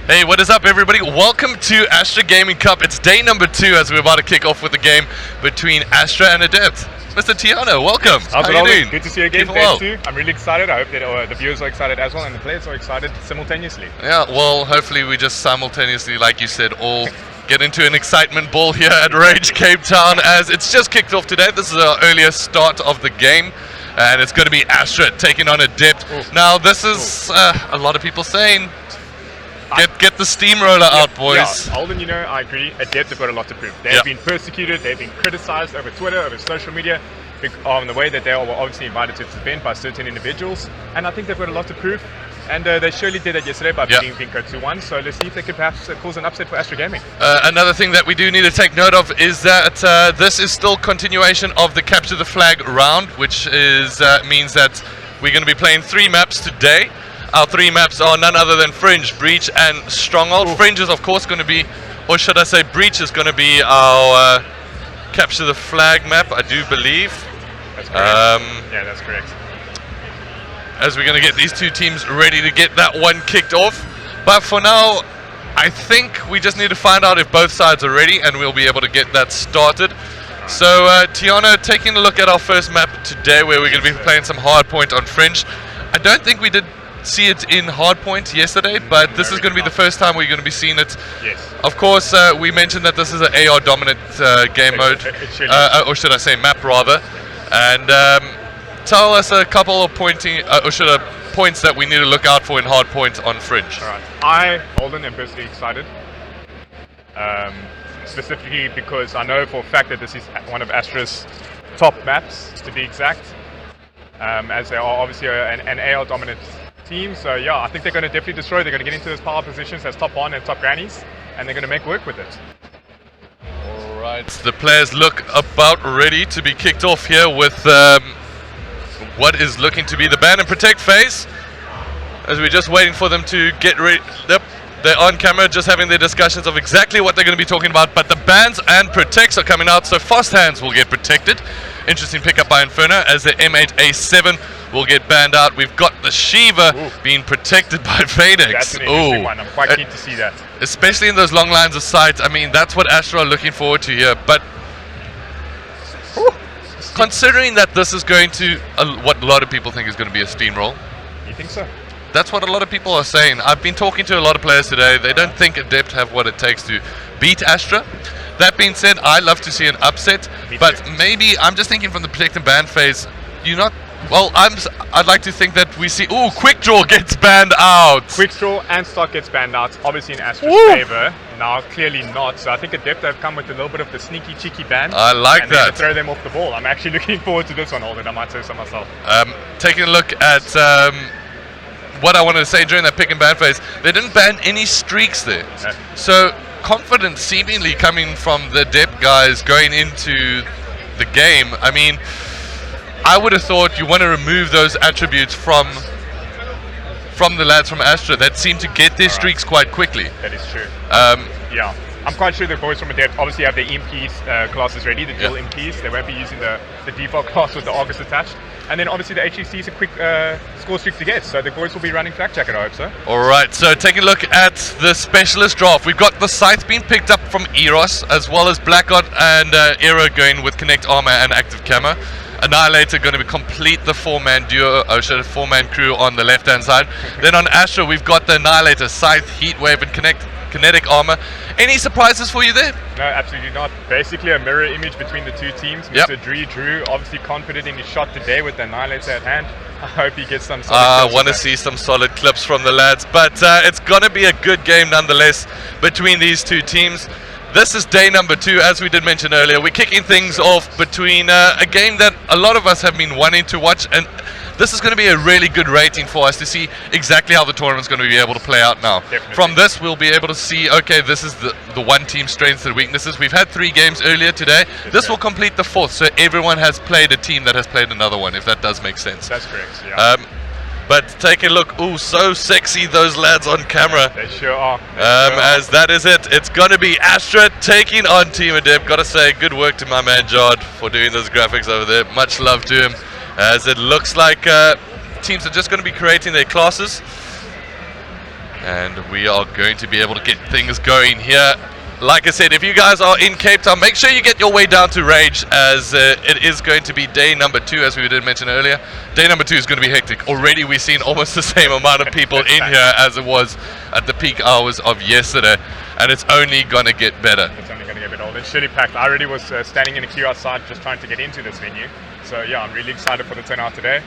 Hey, what is up, everybody? Welcome to Astra Gaming Cup. It's day number 2 as we're about to kick off with the game between Astra and Adept. Mr. Tiano, welcome. How's How are you doing? Good to see you again. Keep well. Day 2. I'm really excited. I hope that the viewers are excited as well, and the players are excited simultaneously. Yeah, well, hopefully we just simultaneously, like you said, all get into an excitement ball here at Rage Cape Town as it's just kicked off today. This is our earliest start of the game. And it's going to be Astra taking on Adept. Now, this is a lot of people saying, get the steamroller out, boys. Yeah, Alden, I agree. Adept have got a lot to prove. They've been persecuted, they've been criticized over Twitter, over social media, on the way that they were obviously invited to this event by certain individuals. And I think they've got a lot to prove. And they surely did that yesterday by beating Vinco 2-1. So let's see if they could perhaps cause an upset for Astro Gaming. Another thing that we do need to take note of is that this is still continuation of the capture the flag round, which is means that we're going to be playing 3 maps today. Our 3 maps are none other than Fringe, Breach, and Stronghold. Fringe is of course going to be, or should I say Breach is going to be our capture the flag map, I do believe. That's correct. Yeah, that's correct. As we're going to get these 2 teams ready to get that one kicked off. But for now, I think we just need to find out if both sides are ready and we'll be able to get that started. So, Tiana, taking a look at our first map today where we're going to be playing some hardpoint on Fringe. I don't think we did see it in hardpoint yesterday, but this is going to be the first time we're going to be seeing it. Yes. Of course, we mentioned that this is an AR dominant game mode, or should I say map rather. And tell us a couple of points that we need to look out for in hardpoint on Fringe. All right. Alden, am personally excited. Specifically because I know for a fact that this is one of Astra's top maps, to be exact. As they are obviously an AR dominant team, so yeah, I think they're going to definitely destroy. They're going to get into those power positions as top 1 and top grannies, and they're going to make work with it. Alright, the players look about ready to be kicked off here with what is looking to be the ban and protect phase, as we're just waiting for them to get ready. Yep, they're on camera just having their discussions of exactly what they're going to be talking about, but the bans and protects are coming out, so fast hands will get protected. Interesting pickup by Inferno as the M8A7 will get banned out. We've got the Shiva being protected by Phoenix. That's an interesting one. I'm quite keen to see that. Especially in those long lines of sight. I mean, that's what Astro are looking forward to here. But considering that this is going to, what a lot of people think is going to be a steamroll. You think so? That's what a lot of people are saying. I've been talking to a lot of players today. They don't think Adept have what it takes to beat Astra. That being said, I love to see an upset, but maybe I'm just thinking from the protect and ban phase, I'd like to think that we see, Quick Draw gets banned out. Quick Draw and Stock gets banned out, obviously in Astra's favor. Now, clearly not, so I think Adept have come with a little bit of the sneaky, cheeky ban. I like that. And throw them off the ball. I'm actually looking forward to this one, Alden. I might say so myself. Taking a look at what I wanted to say during that pick and ban phase, they didn't ban any streaks there. So, confidence seemingly coming from the Adept guys going into the game. I mean, I would have thought you want to remove those attributes from the lads from Astra that seem to get their streaks quite quickly. That is true. Yeah, I'm quite sure the boys from Adept obviously have their EMPs classes ready, the dual EMPs. They won't be using the default class with the Argus attached. And then obviously the HEC is a quick score streak to get, so the boys will be running Flak Jacket, I hope so. Alright, so taking a look at the specialist draft, we've got the Scythe being picked up from Eros, as well as Blackguard and Aero going with Connect Armor and Active Camo. Annihilator going to complete the 4-man duo, 4-man crew on the left-hand side. Then on Astro, we've got the Annihilator, Scythe, Heatwave, and Kinetic Armor. Any surprises for you there? No, absolutely not. Basically a mirror image between the 2 teams. Mr. Drew, obviously confident in his shot today with the Annihilator at hand. I hope he gets some solid clips. I want to see some solid clips from the lads, but it's going to be a good game nonetheless between these 2 teams. This is day number 2, as we did mention earlier. We're kicking things off between a game that a lot of us have been wanting to watch, and this is going to be a really good rating for us to see exactly how the tournament's going to be able to play out now. Definitely. From this, we'll be able to see, okay, this is the one team's strengths and weaknesses. We've had 3 games earlier today. This will complete the 4th, so everyone has played a team that has played another one, if that does make sense. That's correct, yeah. But take a look. So sexy, those lads on camera. They sure are. As that is it. It's going to be Astra taking on Team Adept. Got to say, good work to my man Jod for doing those graphics over there. Much love to him. As it looks like teams are just going to be creating their classes. And we are going to be able to get things going here. Like I said, if you guys are in Cape Town, make sure you get your way down to Rage, as it is going to be day number 2, as we did mention earlier. Day number 2 is going to be hectic. Already we've seen almost the same amount of people in here as it was at the peak hours of yesterday, and it's only going to get better. It's only going to get a bit old. It's surely packed. I already was standing in a queue outside just trying to get into this venue. So yeah, I'm really excited for the turnout today.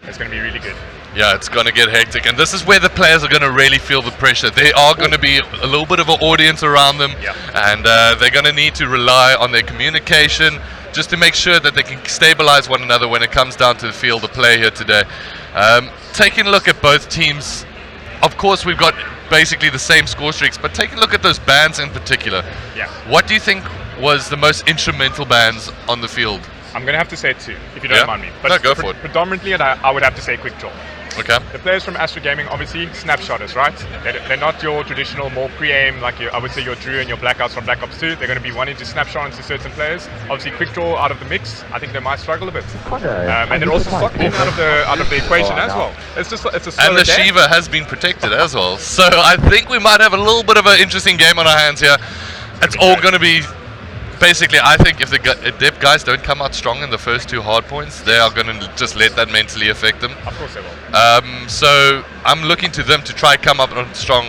It's going to be really good. Yeah, it's going to get hectic, and this is where the players are going to really feel the pressure. They are going to be a little bit of an audience around them, and they're going to need to rely on their communication just to make sure that they can stabilize one another when it comes down to the field of play here today. Taking a look at both teams, of course we've got basically the same score streaks, but taking a look at those bans in particular, what do you think was the most instrumental bans on the field? I'm going to have to say 2, if you don't mind me. But no, go for it. Predominantly, I would have to say Quick Draw. Okay. The players from Astro Gaming, obviously, snapshotters, right? They're not your traditional, more pre-aim, like I would say your Drew and your Blackouts from Black Ops 2. They're going to be wanting to snapshot into certain players. Obviously, Quick Draw out of the mix, I think they might struggle a bit. And they're also Stockman out of the equation as well. It's a slower And the day. Shiva has been protected as well. So I think we might have a little bit of an interesting game on our hands here. It's all going to be... Basically, I think if the Adept guys don't come out strong in the first 2 hard points, they are going to just let that mentally affect them. Of course they will. So I'm looking to them to try come up on strong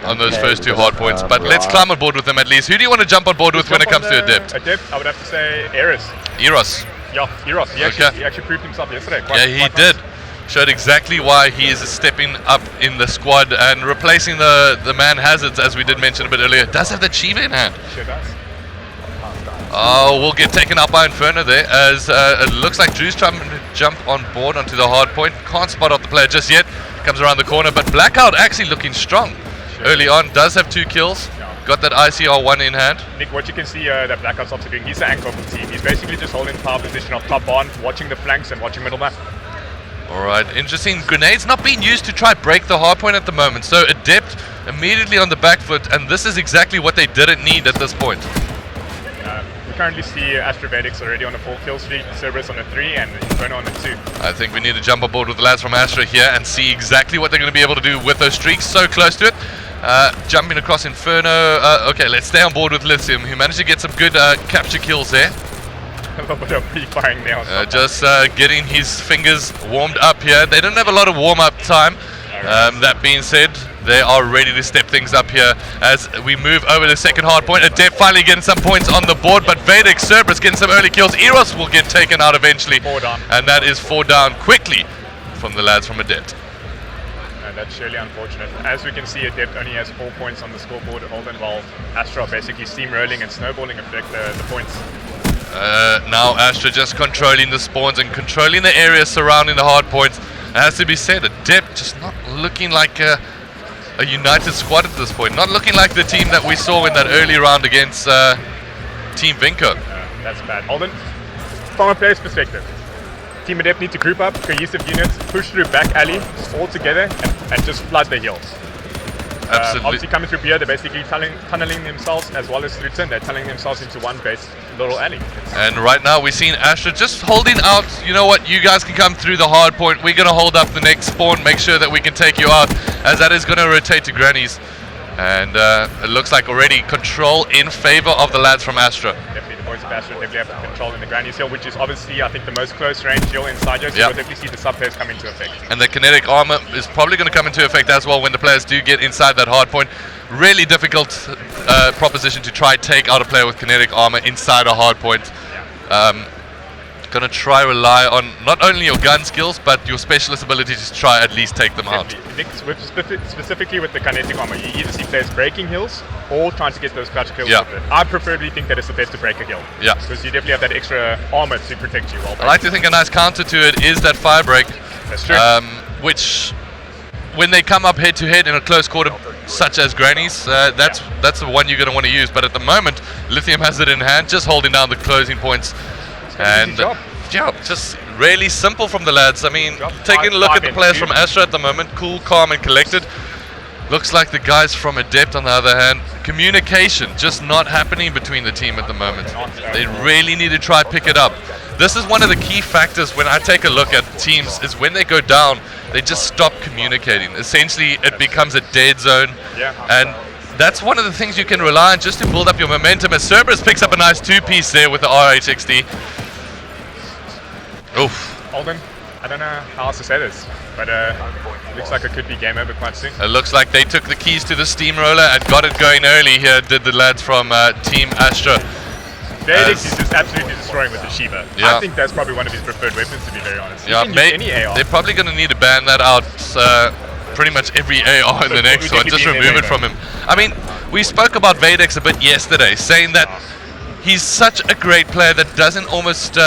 on those first 2 hard points. But let's climb on board with them at least. Who do you want to jump on board with when it comes to Adept? Adept, I would have to say Eros. Eros. Yeah, Eros. He actually proved himself yesterday. He did. Showed exactly why he is stepping up in the squad and replacing the man hazards, as we did mention a bit earlier. Does have the Chiva in hand. Sure does. Oh, we'll get taken out by Inferno there, as it looks like Drew's trying to jump on board onto the hard point. Can't spot out the player just yet. Comes around the corner, but Blackout actually looking strong early on. Does have 2 kills. Got that ICR1 in hand. Nick, what you can see that Blackout's also doing, he's the anchor of the team. He's basically just holding power position of top on, watching the flanks and watching middle map. Alright, interesting. Grenades not being used to try break the hard point at the moment. So Adept immediately on the back foot, and this is exactly what they didn't need at this point. We currently see Astro already on a 4 kill streak, Cerberus on a 3, and Inferno on a 2. I think we need to jump on board with the lads from Astra here and see exactly what they're going to be able to do with those streaks. So close to it. Jumping across Inferno. Okay, let's stay on board with Lithium, who managed to get some good capture kills there. A little bit of pre-firing nails. Just getting his fingers warmed up here. They don't have a lot of warm-up time. That being said, they are ready to step things up here as we move over the second hard point. Adept finally getting some points on the board, but Vedic Cerberus getting some early kills. Eros will get taken out eventually. 4 down. And that is 4 down quickly from the lads from Adept. And that's surely unfortunate. As we can see, Adept only has 4 points on the scoreboard, holding while Astro basically steamrolling and snowballing affect the points. Now Astra just controlling the spawns and controlling the area surrounding the hard points. It has to be said, Adept just not looking like a united squad at this point. Not looking like the team that we saw in that early round against Team Vinco. That's bad. Holden, from a player's perspective, Team Adept need to group up, cohesive units, push through back alley, all together, and just flood the hills. Absolutely. Obviously coming through here, they're basically tunneling themselves as well as through turn. They're tunneling themselves into one base little alley. And right now we're seeing Astra just holding out. You know what? You guys can come through the hard point. We're going to hold up the next spawn, make sure that we can take you out, as that is going to rotate to Grannies. And it looks like already control in favor of the lads from Astra. Definitely, the boys of Astro definitely have control in the Grannies Hill, which is obviously, I think, the most close range hill inside here. So you'll definitely see the sub players come into effect. And the kinetic armor is probably going to come into effect as well when the players do get inside that hard point. Really difficult proposition to try take out a player with kinetic armor inside a hard point. Gonna try rely on not only your gun skills but your specialist ability to try at least take them out. Specifically with the kinetic armor, you either see players breaking hills or trying to get those clutch kills with it. I preferably think that it's the best to break a hill. Yeah. Because you definitely have that extra armor to protect you. I like to think a nice counter to it is that fire break. That's true. Which, when they come up head to head in a close quarter, such as Grannies, that's the one you're going to want to use. But at the moment, Lithium has it in hand, just holding down the closing points. And yeah, just really simple from the lads. I mean, taking a look at the players from Astra at the moment, cool, calm and collected. Looks like the guys from Adept on the other hand, communication just not happening between the team at the moment. They really need to try pick it up. This is one of the key factors when I take a look at teams is when they go down, they just stop communicating. Essentially, it becomes a dead zone. Yeah. And that's one of the things you can rely on just to build up your momentum. As Cerberus picks up a nice two-piece there with the RHXD. Oof. Holden, I don't know how else to say this, but looks like it could be game over quite soon. It looks like they took the keys to the steamroller and got it going early here, did the lads from Team Astra. Adept is just absolutely destroying with the Shiva. Yeah. I think that's probably one of his preferred weapons, to be very honest. Yeah, Any AR. they're probably going to need to ban that out. Pretty much every AR in the next one, just remove it from him. I mean, we spoke about Vadex a bit yesterday, saying that he's such a great player that doesn't almost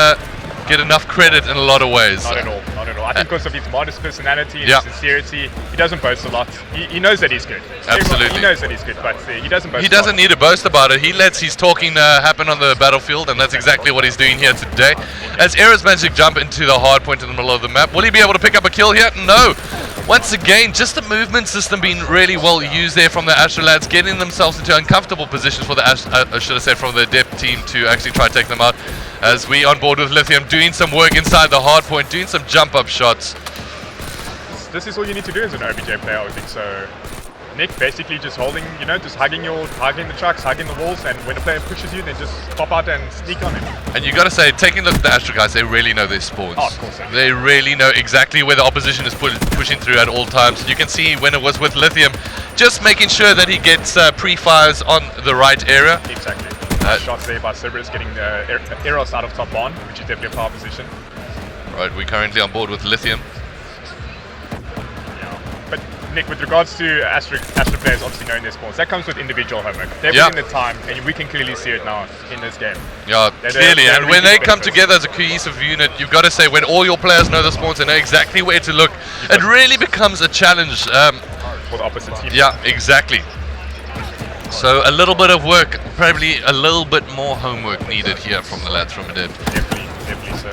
get enough credit in a lot of ways. Not at all, not at all. I think because of his modest personality and Yeah. his sincerity, he doesn't boast a lot. He knows that he's good. Absolutely. He knows that he's good, but he doesn't boast He a lot. doesn't need to boast about it. He lets his talking happen on the battlefield, and that's exactly what he's doing here today. As Era's managed to jump into the hard point in the middle of the map, will he be able to pick up a kill here? No. Once again, just the movement system being really well used there from the Astro lads, getting themselves into uncomfortable positions for the should I say from the Adept team to actually try to take them out. As we on board with Lithium, doing some work inside the hard point, doing some jump up shots. This is all you need to do as an OBJ player, I think. So Nick basically just holding, just hugging the trucks, hugging the walls, and when a player pushes you, then just pop out and sneak on him. And you got to say, taking a look at the Astro guys, they really know their spawns. Oh, of course. They really know exactly where the opposition is pushing through at all times. You can see when it was with Lithium, just making sure that he gets pre-fires on the right area. Exactly. Shots there by Cerberus getting Eros out of top one, which is definitely a power position. Right, we're currently on board with Lithium. Yeah. But Nick, with regards to Astra players obviously knowing their spawns, that comes with individual homework. They're putting the time, and we can clearly see it now in this game. Yeah, clearly. And when they come together as a cohesive unit, you've got to say, when all your players know the spawns and know exactly where to look, it really becomes a challenge. For the opposite team. Yeah, exactly. So a little bit of work, probably a little bit more homework needed here from the lads from Adept. Definitely so.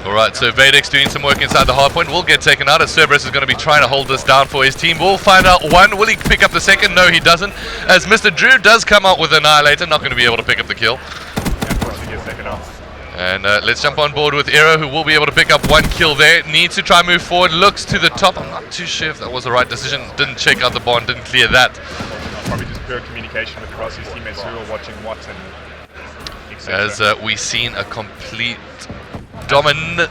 Alright, so Vadex doing some work inside the hard point will get taken out as Cerberus is going to be trying to hold this down for his team. We'll find out one. Will he pick up the second? No, he doesn't. As Mr. Drew does come out with Annihilator, not going to be able to pick up the kill. And let's jump on board with Aero, who will be able to pick up one kill there. Needs to try and move forward, looks to the top. I'm not too sure if that was the right decision. Didn't check out the bond, didn't clear that. Probably just pure communication with regards to his teammates who are watching what and etc. As we've seen a complete dominant...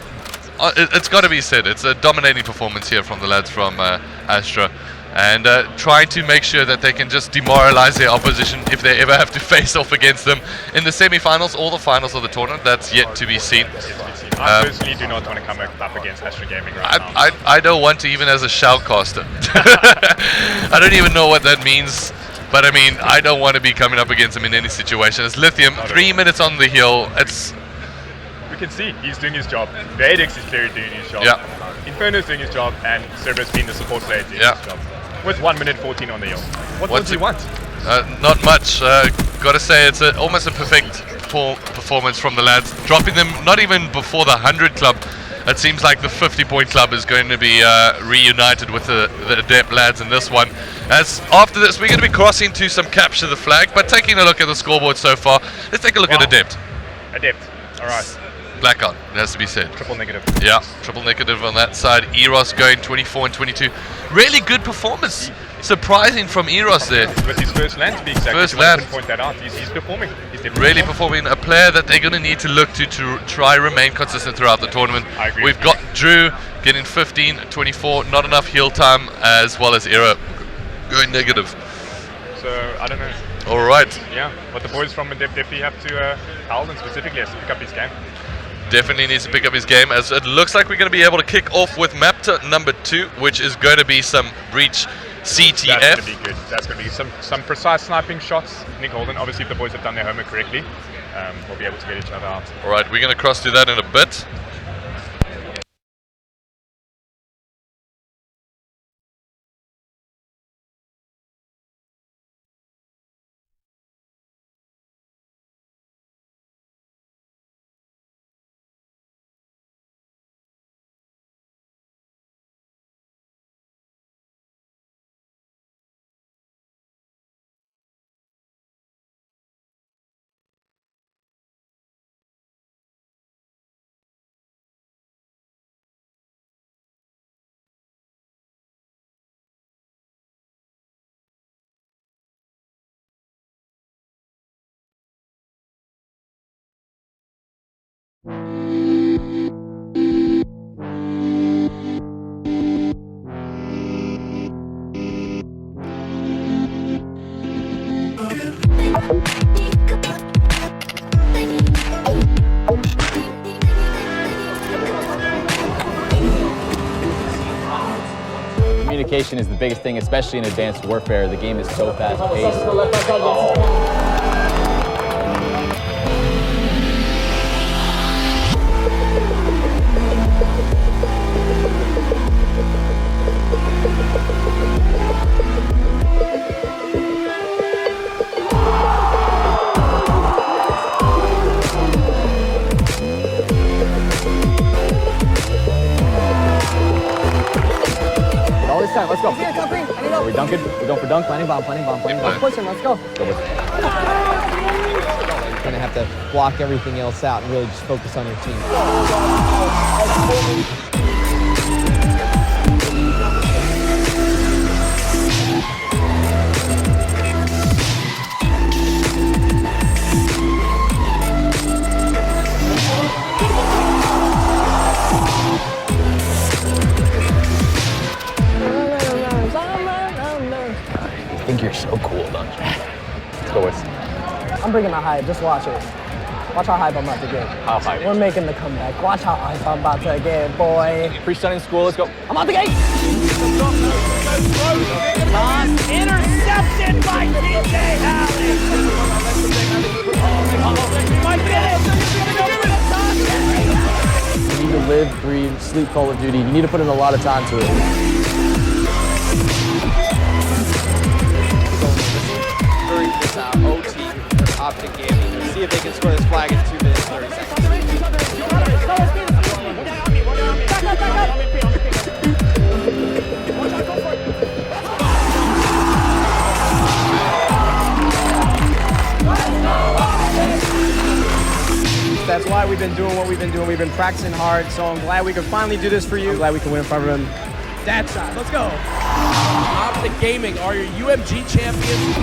it's got to be said, it's a dominating performance here from the lads from Astra. And trying to make sure that they can just demoralize their opposition if they ever have to face off against them in the semi-finals or the finals of the tournament. That's yet to be seen. I personally do not want to come up against Astro Gaming right now. I don't want to, even as a shoutcaster. I don't even know what that means. But I mean, I don't want to be coming up against him in any situation. It's Lithium, 3 minutes on the hill. We can see he's doing his job. Vadex is clearly doing his job. Yeah. Inferno is doing his job, and Cerberus being the support player doing his job. With 1 minute 14 on the hill. What does he want? Not much. Gotta say, it's almost a perfect performance from the lads. Dropping them not even before the 100 club. It seems like the 50-point club is going to be reunited with the Adept lads in this one. As after this, we're going to be crossing to some capture the flag, but taking a look at the scoreboard so far, let's take a look at Adept. Adept, alright. Blackout, it has to be said. Triple negative. Yeah, triple negative on that side. Eros going 24 and 22. Really good performance. Surprising from Eros there. With his first land, to be exact. First land. Point that out. He's performing. He's really performing. A player that they're going to need to look to try remain consistent throughout the tournament. I agree. We've got Drew getting 15, 24, not enough heal time, as well as Era going negative. So, I don't know. Alright. Yeah, but the boys from Adept definitely have to, Alden specifically has to pick up his game. Definitely needs to pick up his game, as it looks like we're going to be able to kick off with map number 2, which is going to be some Breach CTF. That's going to be good. That's going to be some precise sniping shots. Nick Holden, obviously if the boys have done their homework correctly, we'll be able to get each other out. Alright, we're going to cross to that in a bit. Communication is the biggest thing, especially in advanced warfare. The game is so fast-paced. All this time, let's go. Are we dunking? We're going for dunk, planning bomb. Let's push him, let's go. You're gonna have to block everything else out and really just focus on your team. I think you're so cool, don't you? Let's go with. I'm bringing my hype, just watch it. Watch how hype I'm about to get. How hype? We're making the comeback. Watch how hype I'm about to get, boy. Pre-stunning school, let's go. I'm out the gate! Intercepted by DJ Halleck. You need to live, breathe, sleep Call of Duty. You need to put in a lot of time to it. This OT for Optic Gaming. See if they can score this flag in 2 minutes 30 seconds. That's why we've been doing what we've been doing. We've been practicing hard, so I'm glad we can finally do this for you. I'm glad we can win in front of him. That shot, let's go. Optic Gaming are your UMG champions.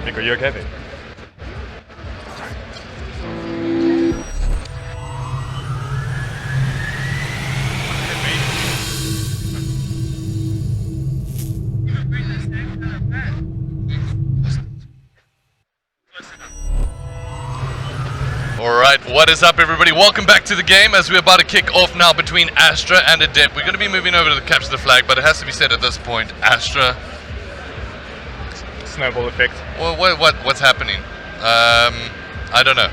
Nico, you okay there? Alright, what is up everybody? Welcome back to the game as we're about to kick off now between Astra and Adept. We're going to be moving over to the capture the flag, but it has to be said at this point, Astra... Snowball effect. Well, what's happening? I don't know.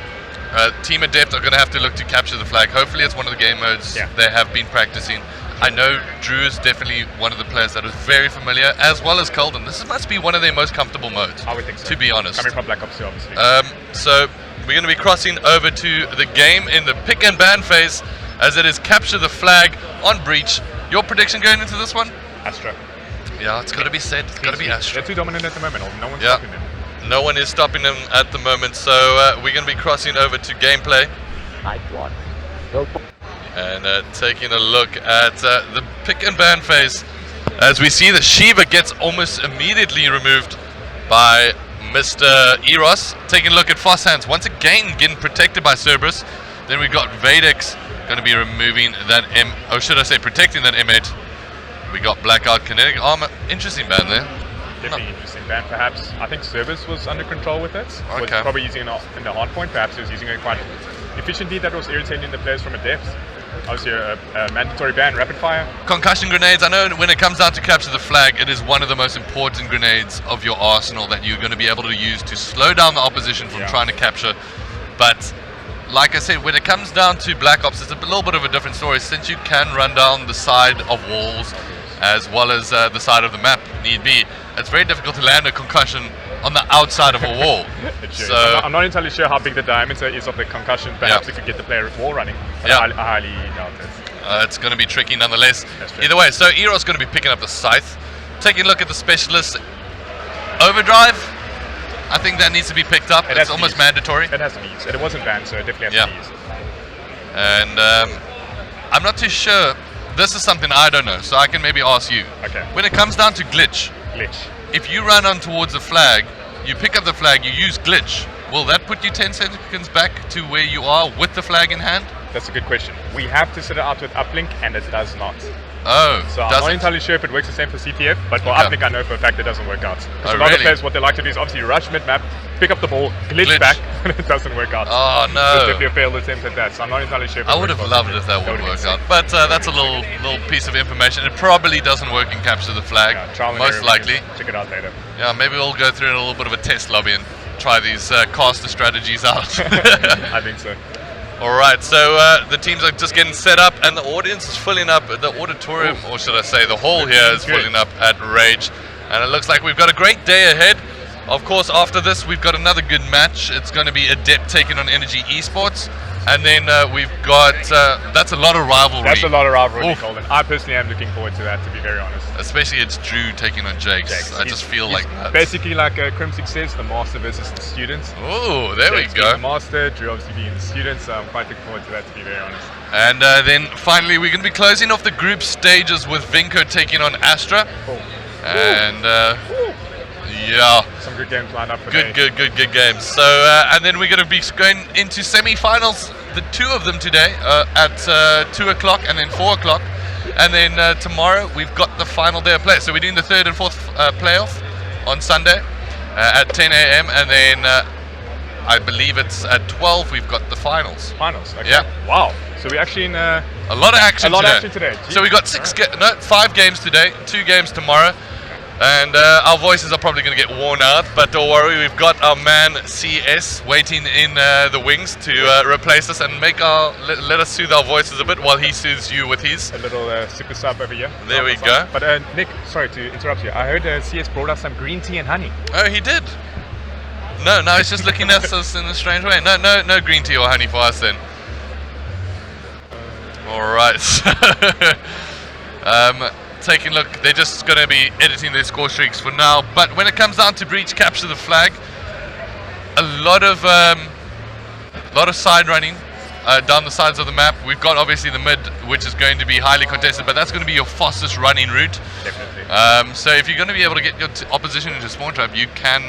Team Adept are going to have to look to capture the flag. Hopefully it's one of the game modes they have been practicing. I know Drew is definitely one of the players that is very familiar, as well as Colden. This must be one of their most comfortable modes, I would think so. to be honest. Coming from Black Ops 2, obviously. So we're going to be crossing over to the game in the pick and ban phase, as it is capture the flag on breach. Your prediction going into this one? Astra. Yeah, it's got to be said. It's got to be Astra. They're too dominant at the moment. No one's Yeah. stopping them. No one is stopping them at the moment, so we're going to be crossing over to gameplay. And taking a look at the pick and ban phase, as we see the Shiva gets almost immediately removed by Mr. Eros. Taking a look at Fast Hands, once again getting protected by Cerberus. Then we've got Vadex going to be removing that protecting that M8. We got Blackout Kinetic Armor. Interesting ban there. Definitely interesting ban, perhaps. I think Service was under control with it. Was Okay. probably using it in the hard point. Perhaps he was using it quite efficiently. That was irritating the players from Adept. Obviously a mandatory ban, rapid fire. Concussion grenades. I know when it comes out to capture the flag, it is one of the most important grenades of your arsenal that you're going to be able to use to slow down the opposition from trying to capture. But like I said, when it comes down to Black Ops, it's a little bit of a different story, since you can run down the side of walls as well as the side of the map, need be. It's very difficult to land a concussion on the outside of a wall. So I'm not entirely sure how big the diameter is of the concussion. Perhaps if you get the player wall running. But I highly doubt it. it's going to be tricky nonetheless. That's true. Either way, so Eros going to be picking up the scythe. Taking a look at the specialist. Overdrive. I think that needs to be picked up. It's almost mandatory. It has to be used. And it wasn't banned, so it definitely has to be used. And I'm not too sure. This is something I don't know, so I can maybe ask you. Okay. When it comes down to glitch, if you run on towards the flag, you pick up the flag, you use glitch, will that put you 10 seconds back to where you are with the flag in hand? That's a good question. We have to set it out with uplink, and it does not. Oh, so I'm not entirely sure if it works the same for CTF, but for uplink I know for a fact it doesn't work out. Oh, a lot of players, what they like to do is obviously rush mid-map, pick up the ball, glitch back, and it doesn't work out. Oh no. There's definitely a failed attempt at that, so I'm not entirely sure if I would have loved if that would work out. But that's a little piece of information. It probably doesn't work in Capture the Flag, most likely. Check it out later. Yeah, maybe we'll go through a little bit of a test lobby and try these caster strategies out. I think so. Alright, so the teams are just getting set up and the audience is filling up. The auditorium, or should I say the hall here is filling up at Rage. And it looks like we've got a great day ahead. Of course, after this, we've got another good match. It's going to be Adept taking on Energy Esports. And then we've got, that's a lot of rivalry. That's a lot of rivalry, Colin. I personally am looking forward to that, to be very honest. Especially it's Drew taking on Jakes. I just feel like that. Basically, like Crimson says, the master versus the students. Oh, there we go. The master, Drew obviously being the student, so I'm quite looking forward to that, to be very honest. And then finally, we're going to be closing off the group stages with Vinco taking on Astra. And yeah, some good games lined up for good games. So and then we're going to be going into semi-finals, the two of them today at 2 o'clock and then 4 o'clock, and then tomorrow we've got the final day of play. So we're doing the third and fourth playoff on Sunday at 10 a.m. and then I believe it's at 12 we've got the finals. Okay. Yeah. Wow. So we're actually in a lot of action today. So we got 5 games today, 2 games tomorrow. And our voices are probably going to get worn out, but don't worry, we've got our man CS waiting in the wings to replace us and let us soothe our voices a bit while he soothes you with his. A little super sub over here. There we go. But Nick, sorry to interrupt you. I heard CS brought us some green tea and honey. Oh, he did? No, he's just looking at us in a strange way. No green tea or honey for us then. All right. Taking a look, they're just going to be editing their score streaks for now. But when it comes down to breach, capture the flag, a lot of side running down the sides of the map. We've got obviously the mid, which is going to be highly contested, but that's going to be your fastest running route. Definitely. So if you're going to be able to get your opposition into spawn trap, you can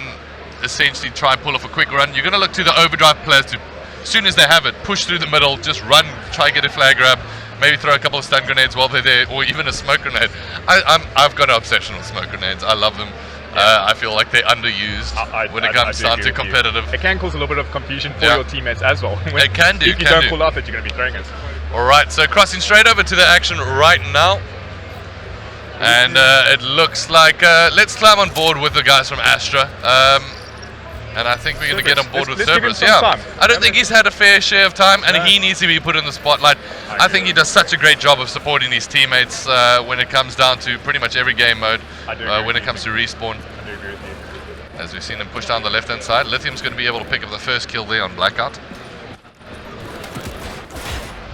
essentially try and pull off a quick run. You're going to look to the overdrive players to, as soon as they have it, push through the middle, just run, try and get a flag grab. Maybe throw a couple of stun grenades while they're there, or even a smoke grenade. I've got an obsession with smoke grenades. I love them. I feel like they're underused when it comes down to competitive. It can cause a little bit of confusion for your teammates as well. It can do. If you don't pull up it, you're going to be throwing it. All right, so crossing straight over to the action right now. And it looks like, let's climb on board with the guys from Astra. And I think we're going to get on board with Cerberus. Yeah, I don't think he's had a fair share of time, and he needs to be put in the spotlight. I think he does such a great job of supporting his teammates when it comes down to pretty much every game mode. When it comes to respawn. I do agree with you. As we've seen him push down the left-hand side, Lithium's going to be able to pick up the first kill there on Blackout.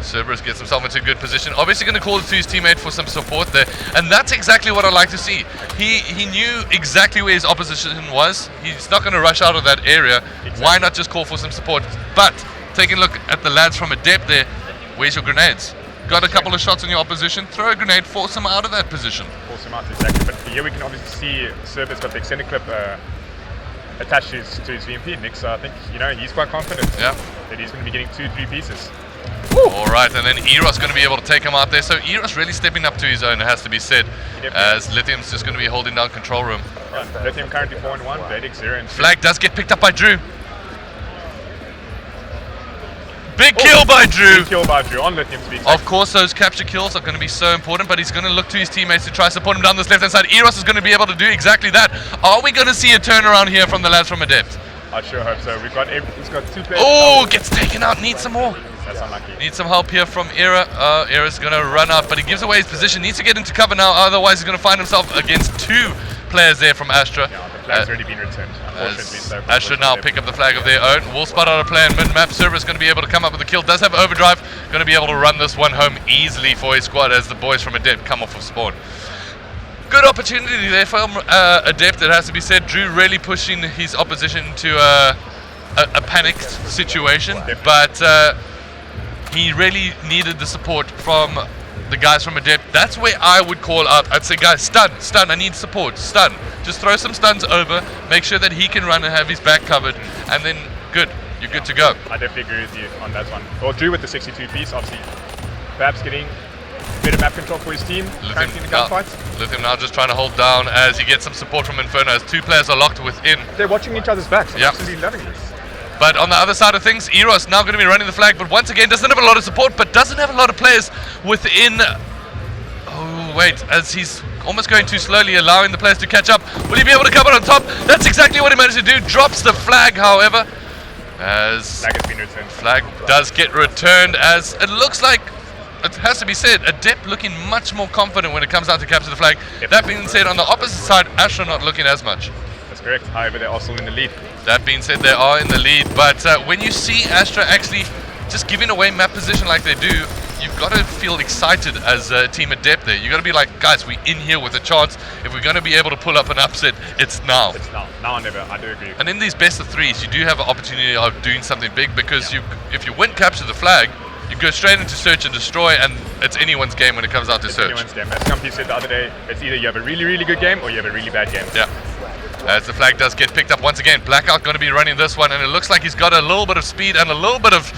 Cerberus gets himself into a good position. Obviously going to call it to his teammate for some support there. And that's exactly what I like to see. He knew exactly where his opposition was. He's not going to rush out of that area. Exactly. Why not just call for some support? But taking a look at the lads from Adept there, where's your grenades? Got a couple of shots on your opposition, throw a grenade, force him out of that position. Force him out, exactly. But here we can obviously see Cerberus got the extended clip attached to his VMP mix. So I think, he's quite confident that he's going to be getting 2-3 pieces. Alright, and then Eros going to be able to take him out there. So Eros really stepping up to his own, it has to be said. As Lithium's just going to be holding down control room. Yeah, Lithium currently 4-1, Vedic 0-2. Flag does get picked up by Drew. Big kill by Drew. Big kill by Drew on Lithium's beat. Of course, those capture kills are going to be so important, but he's going to look to his teammates to try support him down this left-hand side. Eros is going to be able to do exactly that. Are we going to see a turnaround here from the lads from Adept? I sure hope so. He's got 2 players. Oh, gets taken out. Needs some more. That's unlucky. Needs some help here from Era. Era's going to run out, but he gives away his position. Needs to get into cover now, otherwise he's going to find himself against 2 players there from Astra. Yeah, the flag's already been returned, unfortunately. So Astra now pick up the flag of their own. We'll spot out a player in mid-map. Cerberus going to be able to come up with a kill. Does have overdrive. Going to be able to run this one home easily for his squad as the boys from Adept come off of spawn. Good opportunity there from Adept, it has to be said. Drew really pushing his opposition to a panicked situation, but he really needed the support from the guys from Adept. That's where I would call out. I'd say, guys, stun, I need support, stun. Just throw some stuns over, make sure that he can run and have his back covered, and then good, you're good to go. I definitely agree with you on that one. Well, Drew with the 62 piece, obviously, perhaps getting better map control for his team, currently in the gunfight. Lithium now just trying to hold down as he gets some support from Inferno, as two players are locked within. They're watching each other's backs, so yep. absolutely loving this. But on the other side of things, Eros now going to be running the flag, but once again doesn't have a lot of support, but doesn't have a lot of players within. Oh wait, as he's almost going too slowly, allowing the players to catch up. Will he be able to come out on top? That's exactly what he managed to do. Drops the flag, however, as flag has been returned. Flag does get returned, as it looks like, it has to be said, Adept looking much more confident when it comes down to capture the flag. Yep. That being said, on the opposite side, Astro not looking as much. That's correct. However, they're also in the lead. That being said, they are in the lead, but when you see Astra actually just giving away map position like they do, you've got to feel excited as a team Adept there. You've got to be like, guys, we're in here with a chance. If we're going to be able to pull up an upset, it's now. It's now. Now or never. I do agree. And in these best of threes, you do have an opportunity of doing something big, because if you win capture the flag, you go straight into search and destroy, and it's anyone's game when it comes out to search. Anyone's game. As Scumpy said the other day, it's either you have a really, really good game or you have a really bad game. Yeah. As the flag does get picked up once again, Blackout going to be running this one, and it looks like he's got a little bit of speed and a little bit of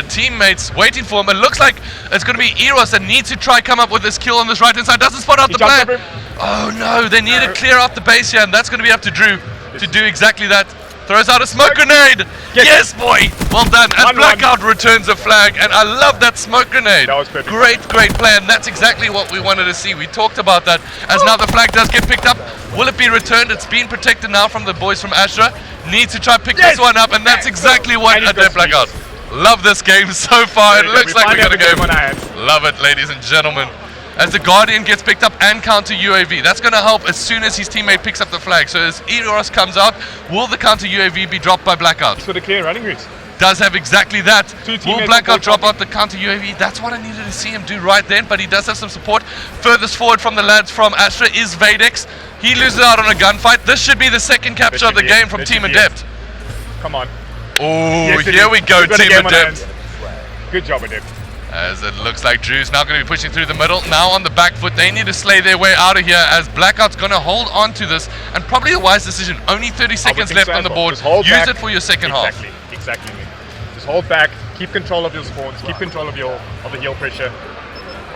teammates waiting for him. It looks like it's going to be Eros that needs to try come up with this kill on this right-hand side. Doesn't spot out the player. Oh no, they need to clear out the base here, and that's going to be up to Drew to do exactly that. Throws out a smoke grenade. Yes, boy. Well done. And Blackout returns a flag, and I love that smoke grenade. That was perfect. Great play, and that's exactly what we wanted to see. We talked about that. As now the flag does get picked up. Will it be returned? It's being protected now from the boys from Astra. Needs to try pick this one up, and that's exactly what Adept Blackout. Love this game so far. It looks like we got a game. Love it, ladies and gentlemen. As the Guardian gets picked up and counter UAV. That's going to help as soon as his teammate picks up the flag. So as Eros comes out, will the counter UAV be dropped by Blackout? He's got a clear running route. Does have exactly that. Will Blackout drop out the counter UAV? That's what I needed to see him do right then, but he does have some support. Furthest forward from the lads from Astra is Vadex. He loses out on a gunfight. This should be the second capture of the game from Team Adept. Come on. Oh, here we go, Team Adept. Good job, Adept. As it looks like Drew's now going to be pushing through the middle. Now on the back foot, they need to slay their way out of here, as Blackout's going to hold on to this, and probably a wise decision. Only 30 seconds left on the board. Use it for your second half. Exactly. Just hold back, keep control of your spawns, keep control of the heal pressure.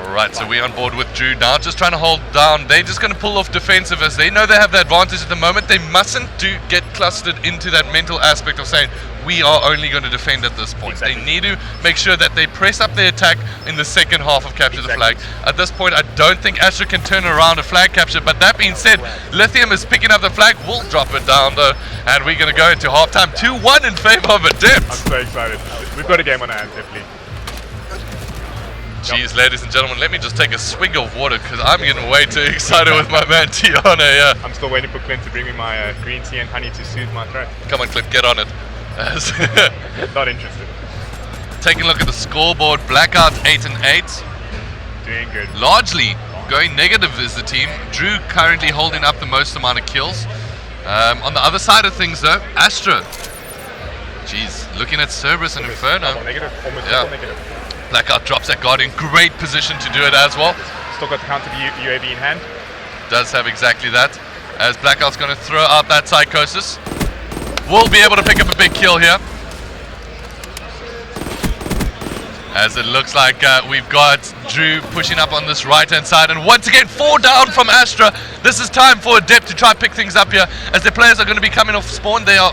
Alright, so we're on board with Drew now, just trying to hold down. They're just going to pull off defensive, as they know they have the advantage at the moment. They mustn't get clustered into that mental aspect of saying, we are only going to defend at this point. Exactly. They need to make sure that they press up their attack in the second half of Capture the Flag. At this point, I don't think Astro can turn around a flag capture, but that being said, Lithium is picking up the flag. We'll drop it down though, and we're going to go into halftime 2-1 in favor of Adept. I'm so excited. We've got a game on our hands, definitely. Jeez, ladies and gentlemen, let me just take a swig of water, because I'm getting way too excited with my man Tiana here. I'm still waiting for Clint to bring me my green tea and honey to soothe my throat. Come on, Clint, get on it. Not interested. Taking a look at the scoreboard, Blackout 8 and 8. Doing good. Largely going negative is the team. Drew currently holding up the most amount of kills. On the other side of things though, Astra. Jeez, looking at Cerberus and Inferno. Negative, almost negative. Blackout drops that Guardian. Great position to do it as well. Still got the counter UAV in hand. Does have exactly that. As Blackout's going to throw out that Psychosis. Will be able to pick up a big kill here. As it looks like we've got Drew pushing up on this right-hand side. And once again, 4 down from Astra. This is time for Adept to try and pick things up here. As the players are going to be coming off spawn, they are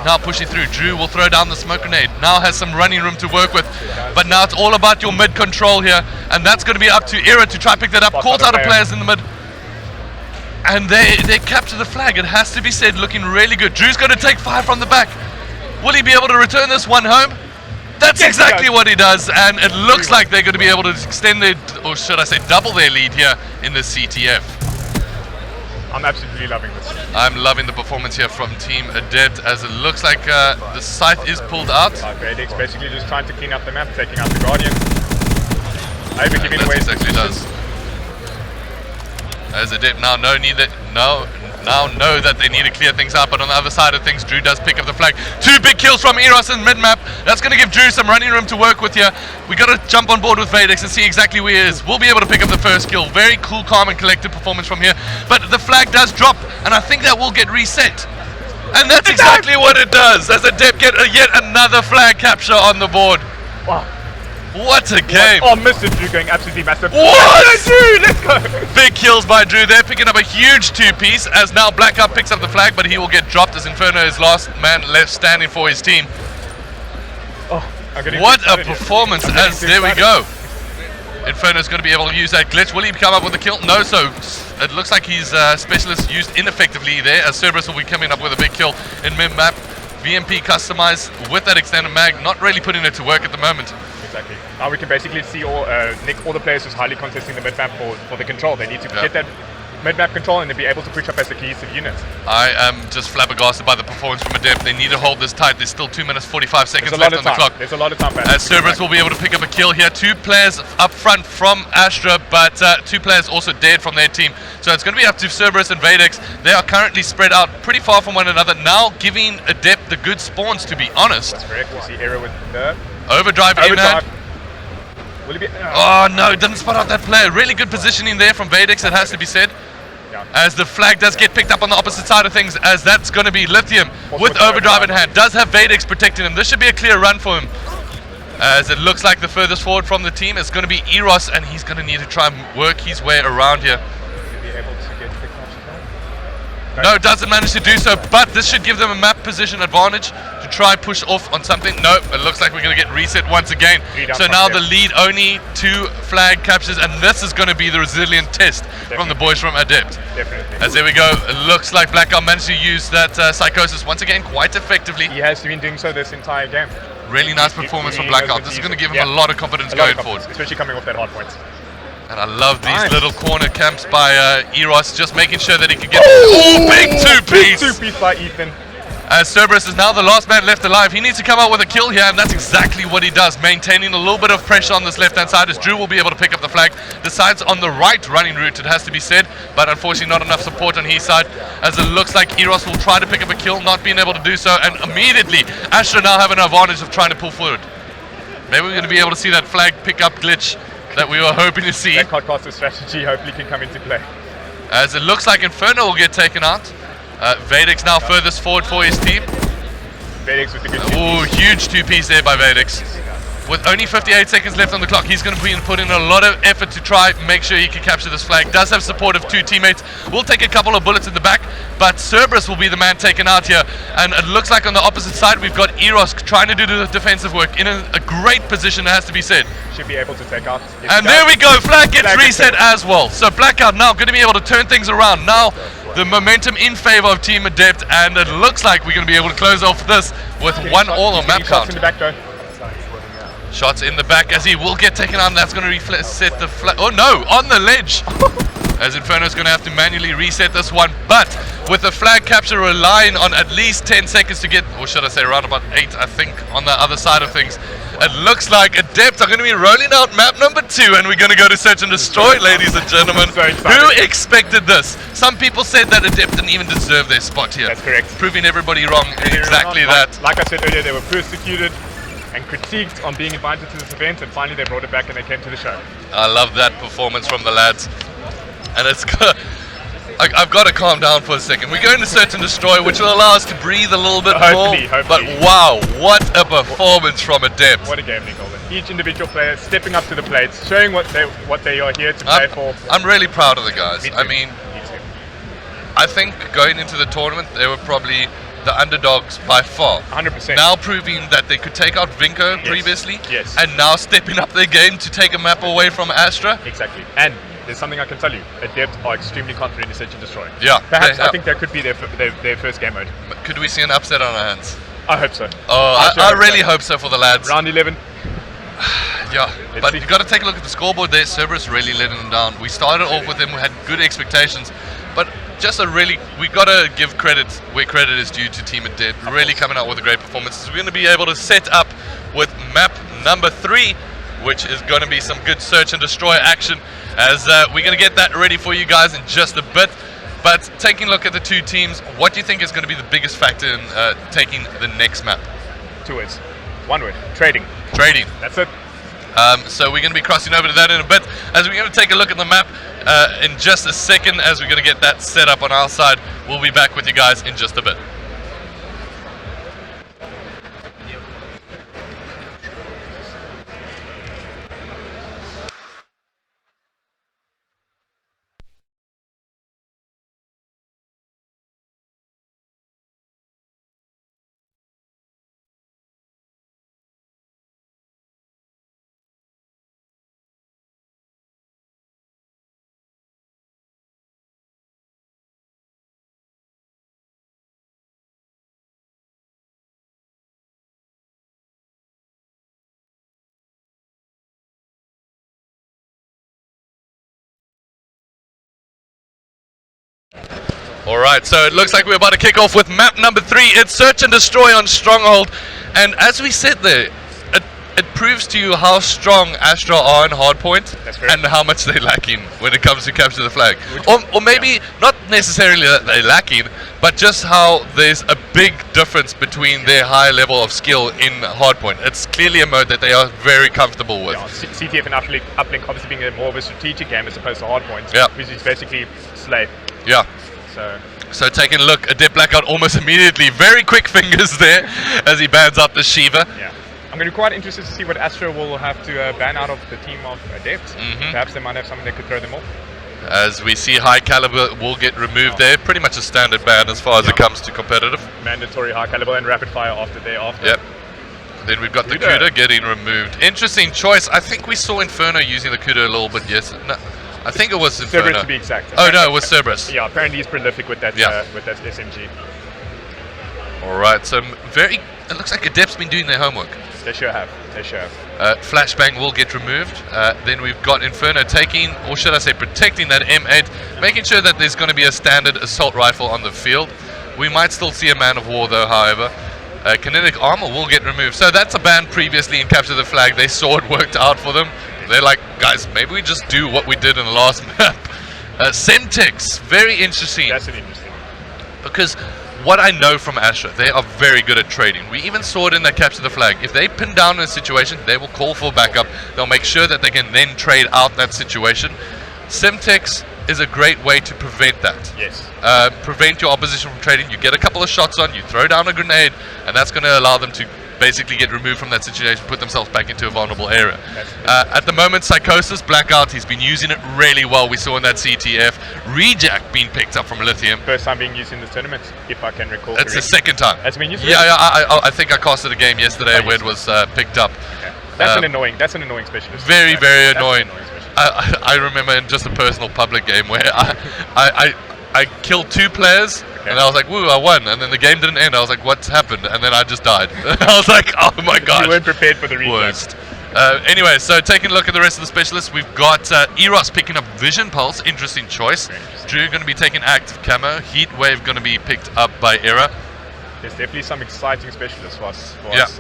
now pushing through. Drew will throw down the smoke grenade. Now has some running room to work with. But now it's all about your mid control here. And that's going to be up to Era to try and pick that up. Calls out of players in the mid. And they capture the flag. It has to be said, looking really good. Drew's going to take 5 from the back. Will he be able to return this one home? That's exactly what he does. And it looks like they're going to be able to extend their, or should I say double their lead here in the CTF. I'm absolutely loving this. I'm loving the performance here from Team Adept, as it looks like the scythe is pulled out. Vadex basically just trying to clean up the map, taking out the Guardian. Maybe giving away exactly does. As Adept now know that they need to clear things up, but on the other side of things, Drew does pick up the flag. 2 big kills from Eros in mid-map. That's going to give Drew some running room to work with here. We got to jump on board with Vadex and see exactly where he is. We'll be able to pick up the first kill. Very cool, calm, and collected performance from here. But the flag does drop, and I think that will get reset. And that's exactly what it does, as Adept get yet another flag capture on the board. Wow. What a game! Oh, Mr. Drew going absolutely massive. What? Drew, let's go! Big kills by Drew there, picking up a huge 2-piece, as now Blackout picks up the flag, but he will get dropped as Inferno is last man left standing for his team. Oh, what a performance, as there we go. Inferno is going to be able to use that glitch. Will he come up with a kill? No, so it looks like his specialist used ineffectively there, as Cerberus will be coming up with a big kill in mid-map. VMP customized with that extended mag, not really putting it to work at the moment. Exactly. Now we can basically see all the players who's highly contesting the mid-map for the control. They need to get that mid-map control and then be able to push up as a cohesive unit. I am just flabbergasted by the performance from Adept. They need to hold this tight. There's still 2 minutes 45 seconds left on the clock. There's a lot of time. As Cerberus will be able to pick up a kill here. 2 players up front from Astra, but 2 players also dead from their team. So it's going to be up to Cerberus and Vadex. They are currently spread out pretty far from one another, now giving Adept the good spawns, to be honest. That's correct. We see Error with the Overdrive in hand. Will it be? Oh no, didn't spot out that player. Really good positioning there from Vadex, it has to be said. Yeah. As the flag does get picked up on the opposite side of things, as that's going to be Lithium with Overdrive in hand. Does have Vadex protecting him. This should be a clear run for him. As it looks like the furthest forward from the team is going to be Eros, and he's going to need to try and work his way around here. Be able to get the No, doesn't manage to do so, but this should give them a map position advantage to try push off on something. No, it looks like we're going to get reset once again. So now the lead only 2 flag captures, and this is going to be the resilient test from the boys from Adept. Definitely. As there we go, it looks like Blackout managed to use that psychosis once again quite effectively. He has been doing so this entire game. Really nice performance from Blackout. This is going to give him a lot of confidence going forward. Especially coming off that hard point. And I love these little corner camps by Eros, just making sure that he can get... Oh, big 2-piece! 2-piece by Ethan. As Cerberus is now the last man left alive. He needs to come out with a kill here, and that's exactly what he does, maintaining a little bit of pressure on this left-hand side, as Drew will be able to pick up the flag. Decides on the right running route, it has to be said, but unfortunately not enough support on his side, as it looks like Eros will try to pick up a kill, not being able to do so, and immediately Astra now have an advantage of trying to pull forward. Maybe we're going to be able to see that flag pick-up glitch that we were hoping to see. That Codcaster strategy hopefully can come into play. As it looks like Inferno will get taken out. Vadex now furthest forward for his team. Vadex with the good Oh, huge 2-piece there by Vadex. With only 58 seconds left on the clock, he's going to put in a lot of effort to try make sure he can capture this flag. Does have support of 2 teammates. Will take a couple of bullets in the back, but Cerberus will be the man taken out here. And it looks like on the opposite side, we've got Eros trying to do the defensive work in a great position, it has to be said. Should be able to take out. And there we go, flag gets reset as well. So Blackout now going to be able to turn things around. Now the momentum in favor of Team Adept, and it looks like we're going to be able to close off this with 1-1 on map count. In the back though. Shots in the back as he will get taken out, and that's going to reset the flag. Oh no, on the ledge! As Inferno is going to have to manually reset this one, but with the flag capture relying on at least 10 seconds to get, or should I say around about 8, I think, on the other side of things. It looks like Adept are going to be rolling out map number 2, and we're going to go to search and destroy, ladies and gentlemen. Who expected this? Some people said that Adept didn't even deserve their spot here. That's correct. Proving everybody wrong in exactly that. Like I said earlier, they were persecuted and critiqued on being invited to this event, and finally they brought it back and they came to the show. I love that performance from the lads. And it's good. I've got to calm down for a second. We're going to search and destroy, which will allow us to breathe a little bit more. But wow, what a performance from Adept. What a game, Nicole. Each individual player stepping up to the plate, showing what they are here to play for. I'm really proud of the guys. I mean, I think going into the tournament, they were probably the underdogs by far. 100%. Now proving that they could take out Vinko previously, and now stepping up their game to take a map away from Astra. Exactly. And there's something I can tell you. Adept are extremely confident in Search and Destroy. Yeah. Perhaps I think that could be their first game mode. Could we see an upset on our hands? I hope so. Oh, I really hope so for the lads. Round 11. Yeah, but you've got to take a look at the scoreboard there. Cerberus really letting them down. We started off with them, we had good expectations, but just we got to give credit where credit is due to Team Adept. Really coming out with a great performance. We're going to be able to set up with map number 3 which is going to be some good search and destroy action, as we're going to get that ready for you guys in just a bit. But taking a look at the two teams, what do you think is going to be the biggest factor in taking the next map? 2 words. 1 word. Trading. Trading. That's it. So we're going to be crossing over to that in a bit, as we're going to take a look at the map in just a second, as we're going to get that set up on our side. We'll be back with you guys in just a bit. Alright, so it looks like we're about to kick off with map number 3. It's Search and Destroy on Stronghold. And as we said there, it proves to you how strong Astra are in hardpoint and how much they're lacking when it comes to capture the flag. Or maybe not necessarily that they're lacking, but just how there's a big difference between their high level of skill in hardpoint. It's clearly a mode that they are very comfortable with. Yeah, CTF and uplink obviously being a more of a strategic game as opposed to hardpoint, which is basically slay. Yeah. So taking a look, Adept Blackout almost immediately, very quick fingers there as he bans out the Shiva. Yeah. I'm going to be quite interested to see what Astro will have to ban out of the team of Adept. Perhaps they might have something that could throw them off. As we see High Caliber will get removed there, pretty much a standard ban as far as it comes to competitive. Mandatory High Caliber and Rapid Fire after. Yep. Then we've got the Kuda getting removed. Interesting choice. I think we saw Inferno using the Kuda a little bit, yes. No, I think it was Inferno. Cerberus to be exact. Oh no, it was Cerberus. Yeah, apparently he's prolific with that SMG. Alright, so it looks like Adept's been doing their homework. They sure have. Flashbang will get removed. Then we've got Inferno taking, or should I say protecting that M8, making sure that there's going to be a standard assault rifle on the field. We might still see a Man of War though, however. Kinetic Armor will get removed. So that's a ban previously in Capture the Flag. They saw it worked out for them. They're like, guys, maybe we just do what we did in the last map. Semtex, very interesting. That's an interesting one. Because what I know from Astra, they are very good at trading. We even saw it in that Capture the Flag. If they pin down a situation, they will call for backup. They'll make sure that they can then trade out that situation. Semtex is a great way to prevent that. Yes. Prevent your opposition from trading. You get a couple of shots on, you throw down a grenade, and that's going to allow them to basically get removed from that situation, put themselves back into a vulnerable area. At the moment, Psychosis, Blackout, he's been using it really well. We saw in that CTF. Rejack being picked up from Lithium. First time being used in this tournament, if I can recall. It's the second time. That's been used. Yeah, I think I casted a game yesterday where it was picked up. Okay. That's an annoying specialist. Very annoying. I remember in just a personal public game where I killed 2 players. And I was like, woo, I won. And then the game didn't end. I was like, what's happened? And then I just died. I was like, oh my gosh. You weren't prepared for the worst. Anyway, so taking a look at the rest of the specialists, we've got Eros picking up Vision Pulse. Interesting choice. Drew going to be taking Active Camo. Heat Wave going to be picked up by Era. There's definitely some exciting specialists for us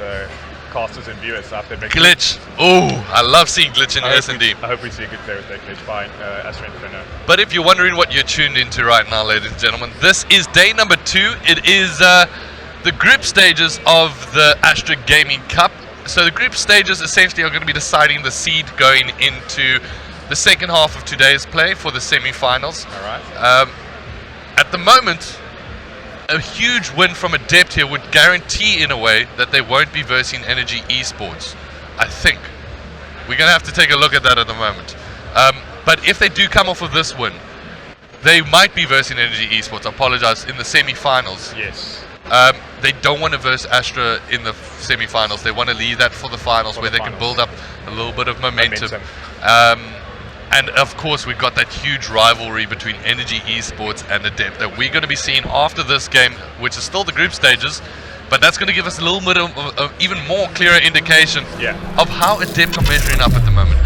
casters and viewers after Glitch. Oh, I love seeing Glitch in S&D. I hope we see a good player with that Glitch by Astro Inferno. But if you're wondering what you're tuned into right now, ladies and gentlemen, this is day number 2. It is the group stages of the Astra Gaming Cup. So the group stages essentially are going to be deciding the seed going into the second half of today's play for the semi-finals. All right. At the moment, a huge win from Adept here would guarantee in a way that they won't be versing Energy Esports. I think. We're going to have to take a look at that at the moment. But if they do come off of this win, they might be versing Energy Esports, I apologize, in the semi-finals. Yes. They don't want to verse Astra in the semi-finals. They want to leave that for the finals where they can build up a little bit of momentum. And of course, we've got that huge rivalry between Energy Esports and Adept that we're going to be seeing after this game, which is still the group stages. But that's going to give us a little bit of even more clearer indication of how Adept are measuring up at the moment.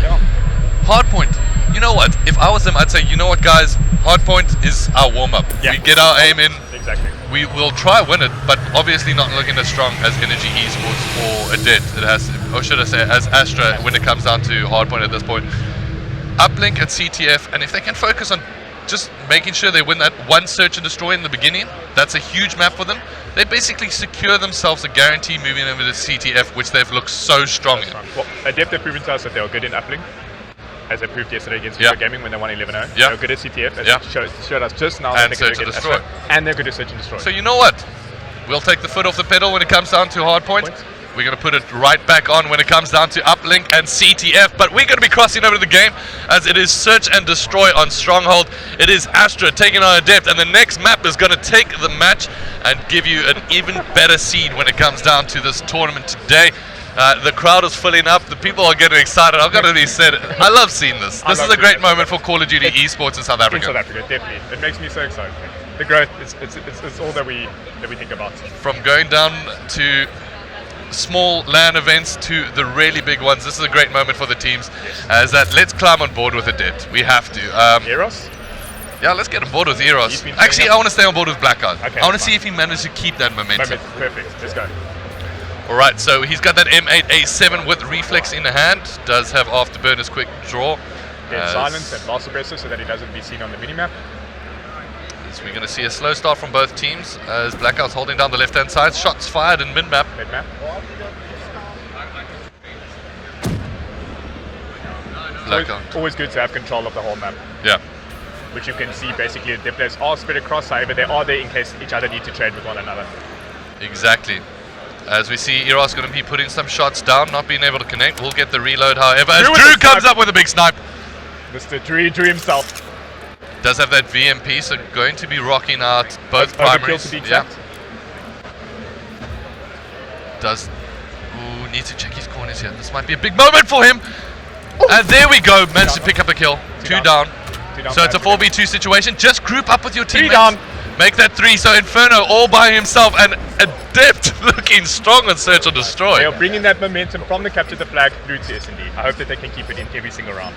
Hardpoint. You know what? If I was them, I'd say, you know what, guys? Hardpoint is our warm-up. We get our aim in. Exactly. We will try win it, but obviously not looking as strong as Energy Esports or Adept. It has to or should I say as Astra when it comes down to hardpoint at this point. Uplink and CTF, and if they can focus on just making sure they win that one search and destroy in the beginning, that's a huge map for them. They basically secure themselves a guarantee moving over to CTF, which they've looked so strong in. Well, Adept have proven to us that they were good in uplink, as they proved yesterday against Yeah. Gaming when they won 11-0. Yeah. They were good at CTF, as Yeah. showed us just now And that they're search good and at destroy. Astro, and they're good at search and destroy. So you know what? We'll take the foot off the pedal when it comes down to hardpoint. Points. We're going to put it right back on when it comes down to uplink and CTF, but we're going to be crossing over to the game as it is search and destroy on Stronghold. It is Astra taking on Adept, and the next map is going to take the match and give you an even better seed when it comes down to this tournament today. The crowd is filling up. The people are getting excited. I've got to be said, I love seeing this. This is a great moment for Call of Duty esports in South in Africa. South Africa, definitely. It makes me so excited. The growth, it's all that we think about. From going down to small LAN events to the really big ones, this is a great moment for the teams. As that, let's climb on board with Adept. We have to. Eros? Yeah, let's get on board with He's Eros. been Actually, training I want to stay on board with Blackout. Okay, I want to fine. see if he managed to keep that momentum. Perfect. Let's go. All right, so he's got that M8A7 with reflex in hand. Does have afterburners quick draw. Then silence and blast suppressor so that he doesn't be seen on the minimap. So we're going to see a slow start from both teams as Blackout's holding down the left-hand side. Shots fired in mid-map. Mid-map. Blackout. Always good to have control of the whole map, Yeah. which you can see basically the players are spread across, however they are there in case each other need to trade with one another. Exactly. As we see, Eros going to be putting some shots down, not being able to connect. We'll get the reload, however, as Drew with Drew the comes snipe. up with a big snipe. Mr. Drew himself. Does have that VMP, so going to be rocking out both Overkill primaries. to be Yeah. exact. Does. Ooh, needs to check his corners here. This might be a big moment for him. And there we go. Managed to pick up a kill. Two down. Two down So it's a for 4v2 situation. Just group up with your Three teammates. down. Make that three. So Inferno all by himself and Adept looking strong on Search and They Destroy. are bringing that momentum from the capture the flag through to S&D. I hope that they can keep it in every single round.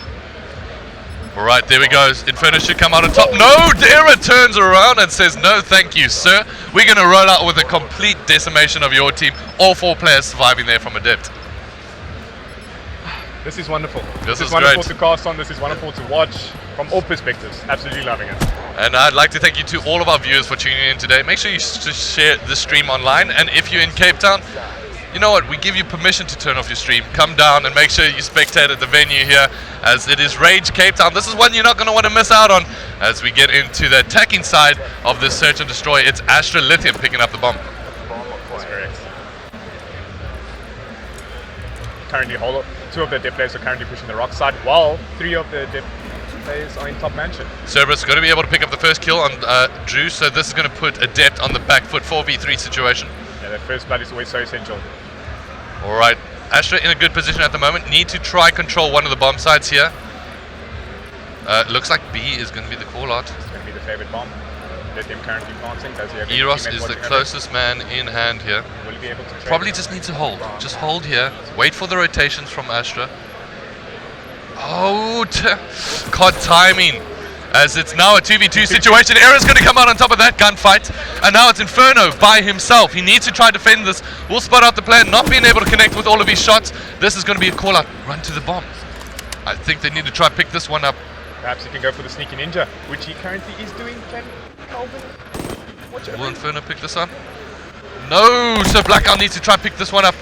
All right, there we go. Inferno should come out on top. No, Dara turns around and says, no, thank you, sir. We're going to roll out with a complete decimation of your team. All 4 players surviving there from Adept. This is wonderful. This is wonderful great. to cast on. This is wonderful to watch from all perspectives. Absolutely loving it. And I'd like to thank you to all of our viewers for tuning in today. Make sure you share the stream online. And if you're in Cape Town, you know what? We give you permission to turn off your stream. Come down and make sure you spectate at the venue here, as it is Rage Cape Town. This is one you're not going to want to miss out on as we get into the attacking side of this Search and Destroy. It's Astra Lithium picking up the bomb. That's correct. Currently, 2 of the dip players are currently pushing the rock side, while 3 of the dip players are in top mansion. Cerberus going to be able to pick up the first kill on Drew, so this is going to put Adept on the back foot. 4v3 situation. Yeah, that first blood is always so essential. All right, Astra in a good position at the moment. Need to try control one of the bomb sites here. Looks like B is going to be the call out. It's going to be the favorite bomb. Lithium currently planting. Does he have any Eros teammates is the watching over? closest man in hand here. Will he be able to trade? Probably just needs to hold. Just hold here. Wait for the rotations from Astra. Oh, caught timing. As it's now a 2v2 situation. Era's going to come out on top of that gunfight. And now it's Inferno by himself. He needs to try to defend this. We'll spot out the plan. Not being able to connect with all of his shots. This is going to be a call out. Run to the bomb. I think they need to try pick this one up. Perhaps he can go for the sneaky ninja, which he currently is doing. Can Calvin watch Will over? Inferno pick this up? No! So Blackout needs to try pick this one up.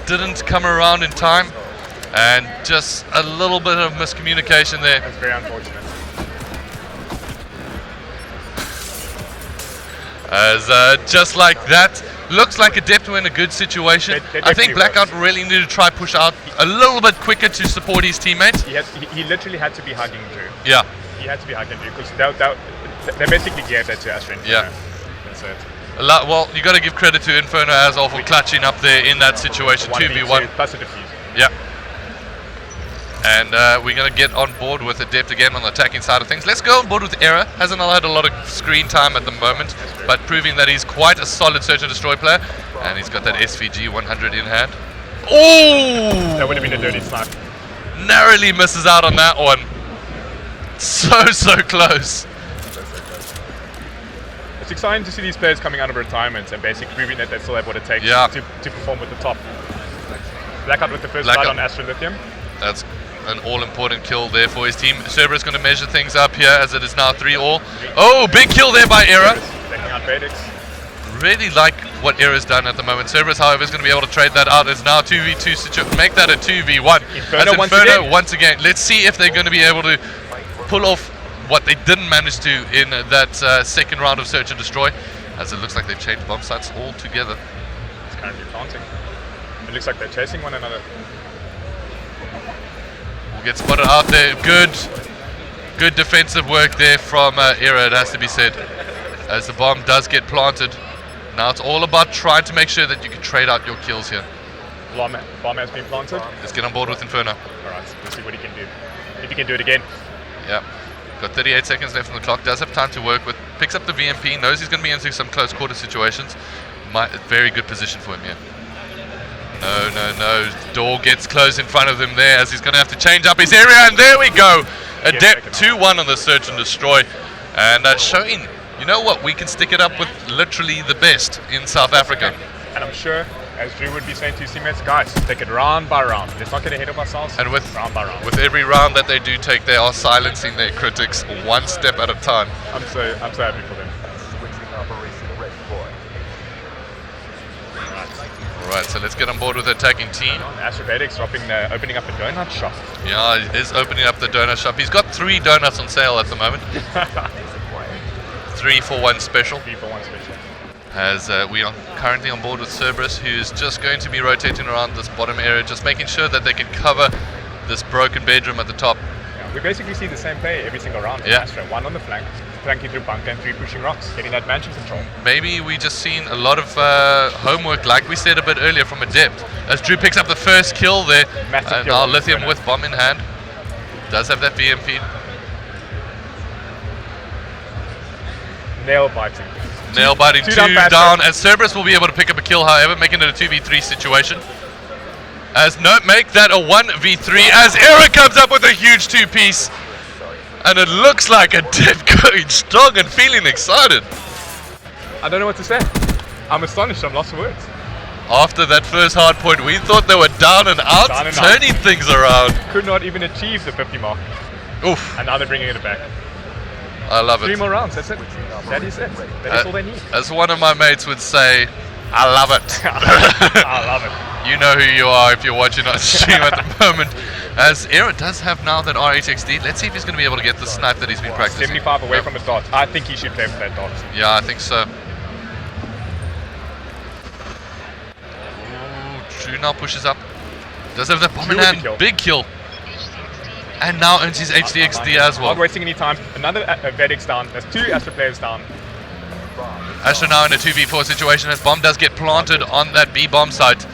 Didn't come around in time. And just a little bit of miscommunication there. That's very unfortunate. As just like that, looks like Adept were in a good situation. They I think definitely Blackout really needed to try push out a little bit quicker to support his teammates. He literally had to be hugging Drew. Yeah, He had to be hugging Drew because they basically gave that to Astra. Yeah. That's it. well, you got to give credit to Inferno as well for clutching up there in that situation. 2v1. Plus a defuse. Yeah. And we're going to get on board with Adept again on the attacking side of things. Let's go on board with Era. Hasn't had a lot of screen time at the moment, but proving that he's quite a solid Search and Destroy player. And he's got that SVG 100 in hand. Oh! That would have been a dirty snipe. Narrowly misses out on that one. So close. It's exciting to see these players coming out of retirement and basically proving that they still have what it takes Yeah. to perform with the top. Blackout with the first Blackout. blood on Astro Lithium. That's an all-important kill there for his team. Cerberus going to measure things up here as it is now 3-all. Oh, big kill there by Era. Taking out Vedix. Really like what Era's done at the moment. Cerberus, however, is going to be able to trade that out. It's now 2v2 situation. Make that a 2v1. Inferno once again. Let's see if they're going to be able to pull off what they didn't manage to in that second round of Search and Destroy, as it looks like they've changed bomb sites altogether. It's currently planting. It looks like they're chasing one another. Will get spotted out there. Good defensive work there from Era, it has to be said, as the bomb does get planted. Now it's all about trying to make sure that you can trade out your kills here. Bomb has been planted. Let's get on board with Inferno. Alright, we'll see what he can do. If he can do it again. Yeah. Got 38 seconds left on the clock. Does have time to work with. Picks up the VMP. Knows he's going to be into some close quarter situations. Very good position for him here. No. Door gets closed in front of him there, as he's going to have to change up his area. And there we go. Adept 2-1 on the Search and Destroy. And showing, you know what, we can stick it up with literally the best in South Africa. And I'm sure, as Drew would be saying to his teammates, guys, take it round by round. Let's not get ahead of ourselves. And with round by round. With every round that they do take, they are silencing their critics one step at a time. I'm so happy for them. Alright, so let's get on board with the attacking team. Astro Vedix opening up a donut shop. Yeah, he is opening up the donut shop. He's got 3 donuts on sale at the moment. 3 for 1 special. 3 for 1 special. As we are currently on board with Cerberus, who's just going to be rotating around this bottom area, just making sure that they can cover this broken bedroom at the top. Yeah, we basically see the same play every single round. Yeah. Astro, 1 on the flank, flanking through bunker, and 3 pushing rocks, getting that mansion control. Maybe we just seen a lot of homework, like we said a bit earlier, from Adept. As Drew picks up the first kill there, Massive and kill now from Lithium Inferno. with bomb in hand. Does have that VMP. Nail biting. Nail biting, 2 down, as Cerberus will be able to pick up a kill, however, making it a 2v3 situation. As make that a 1v3, as Era comes up with a huge 2-piece. And it looks like Adept going strong and feeling excited. I don't know what to say. I'm astonished, I'm lost for words. After that first hard point, we thought they were down and out, turning things around. Could not even achieve the 50 mark. Oof. And now they're bringing it back. I love it. 3 more rounds, that's it. That is it. That is all they need. As one of my mates would say, I love it. I love it. You know who you are if you're watching on stream at the moment. As Era does have now that RHXD. Let's see if he's going to be able to get the snipe that he's been practicing. 75 away from his dot. I think he should play with that dot. Yeah, I think so. Drew now pushes up. Does have the bomb in hand. Big kill. And now earns his HDXD as well. Not wasting any time. Another Vedix down. There's 2 Astro players down. Astro now in a 2v4 situation as bomb does get planted on that B bomb site.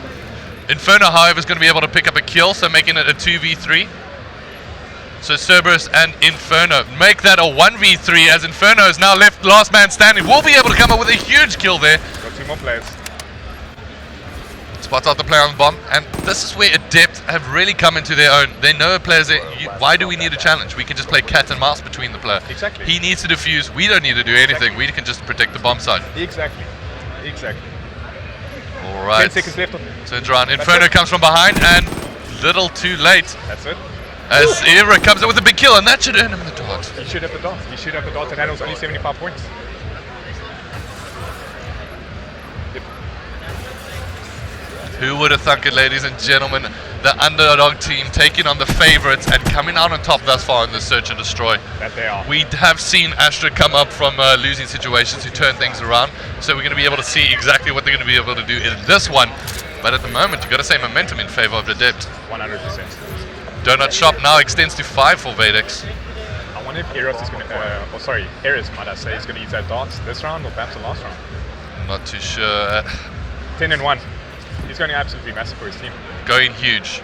Inferno, however, is going to be able to pick up a kill, so making it a 2v3. So Cerberus and Inferno make that a 1v3, as Inferno is now left last man standing. Will be able to come up with a huge kill there. Got 2 more players. Spots out the play on the bomb, and this is where Adept have really come into their own. They know players that, why do we need a challenge? We can just play cat and mouse between the player. Exactly. He needs to defuse, we don't need to do anything, we can just protect the bomb site. Exactly. Alright. 10 seconds left. Turns around, Inferno comes from behind, and little too late. That's it. As Era comes up with a big kill, and that should earn him the dot. He should have the dot. He should have the dot, and handles only 75 points. Who would have thunk it, ladies and gentlemen? The underdog team taking on the favorites and coming out on top thus far in the Search and Destroy. That they are. We have seen Astra come up from losing situations to turn things around, so we're going to be able to see exactly what they're going to be able to do in this one. But at the moment, you've got to say momentum in favor of the Adept. 100%. Donut Shop now extends to 5 for Vedix. I wonder if Eros is going to, Eris, might I say, is going to use that dance this round or perhaps the last round. Not too sure. 10-1. He's going absolutely massive for his team. Going huge.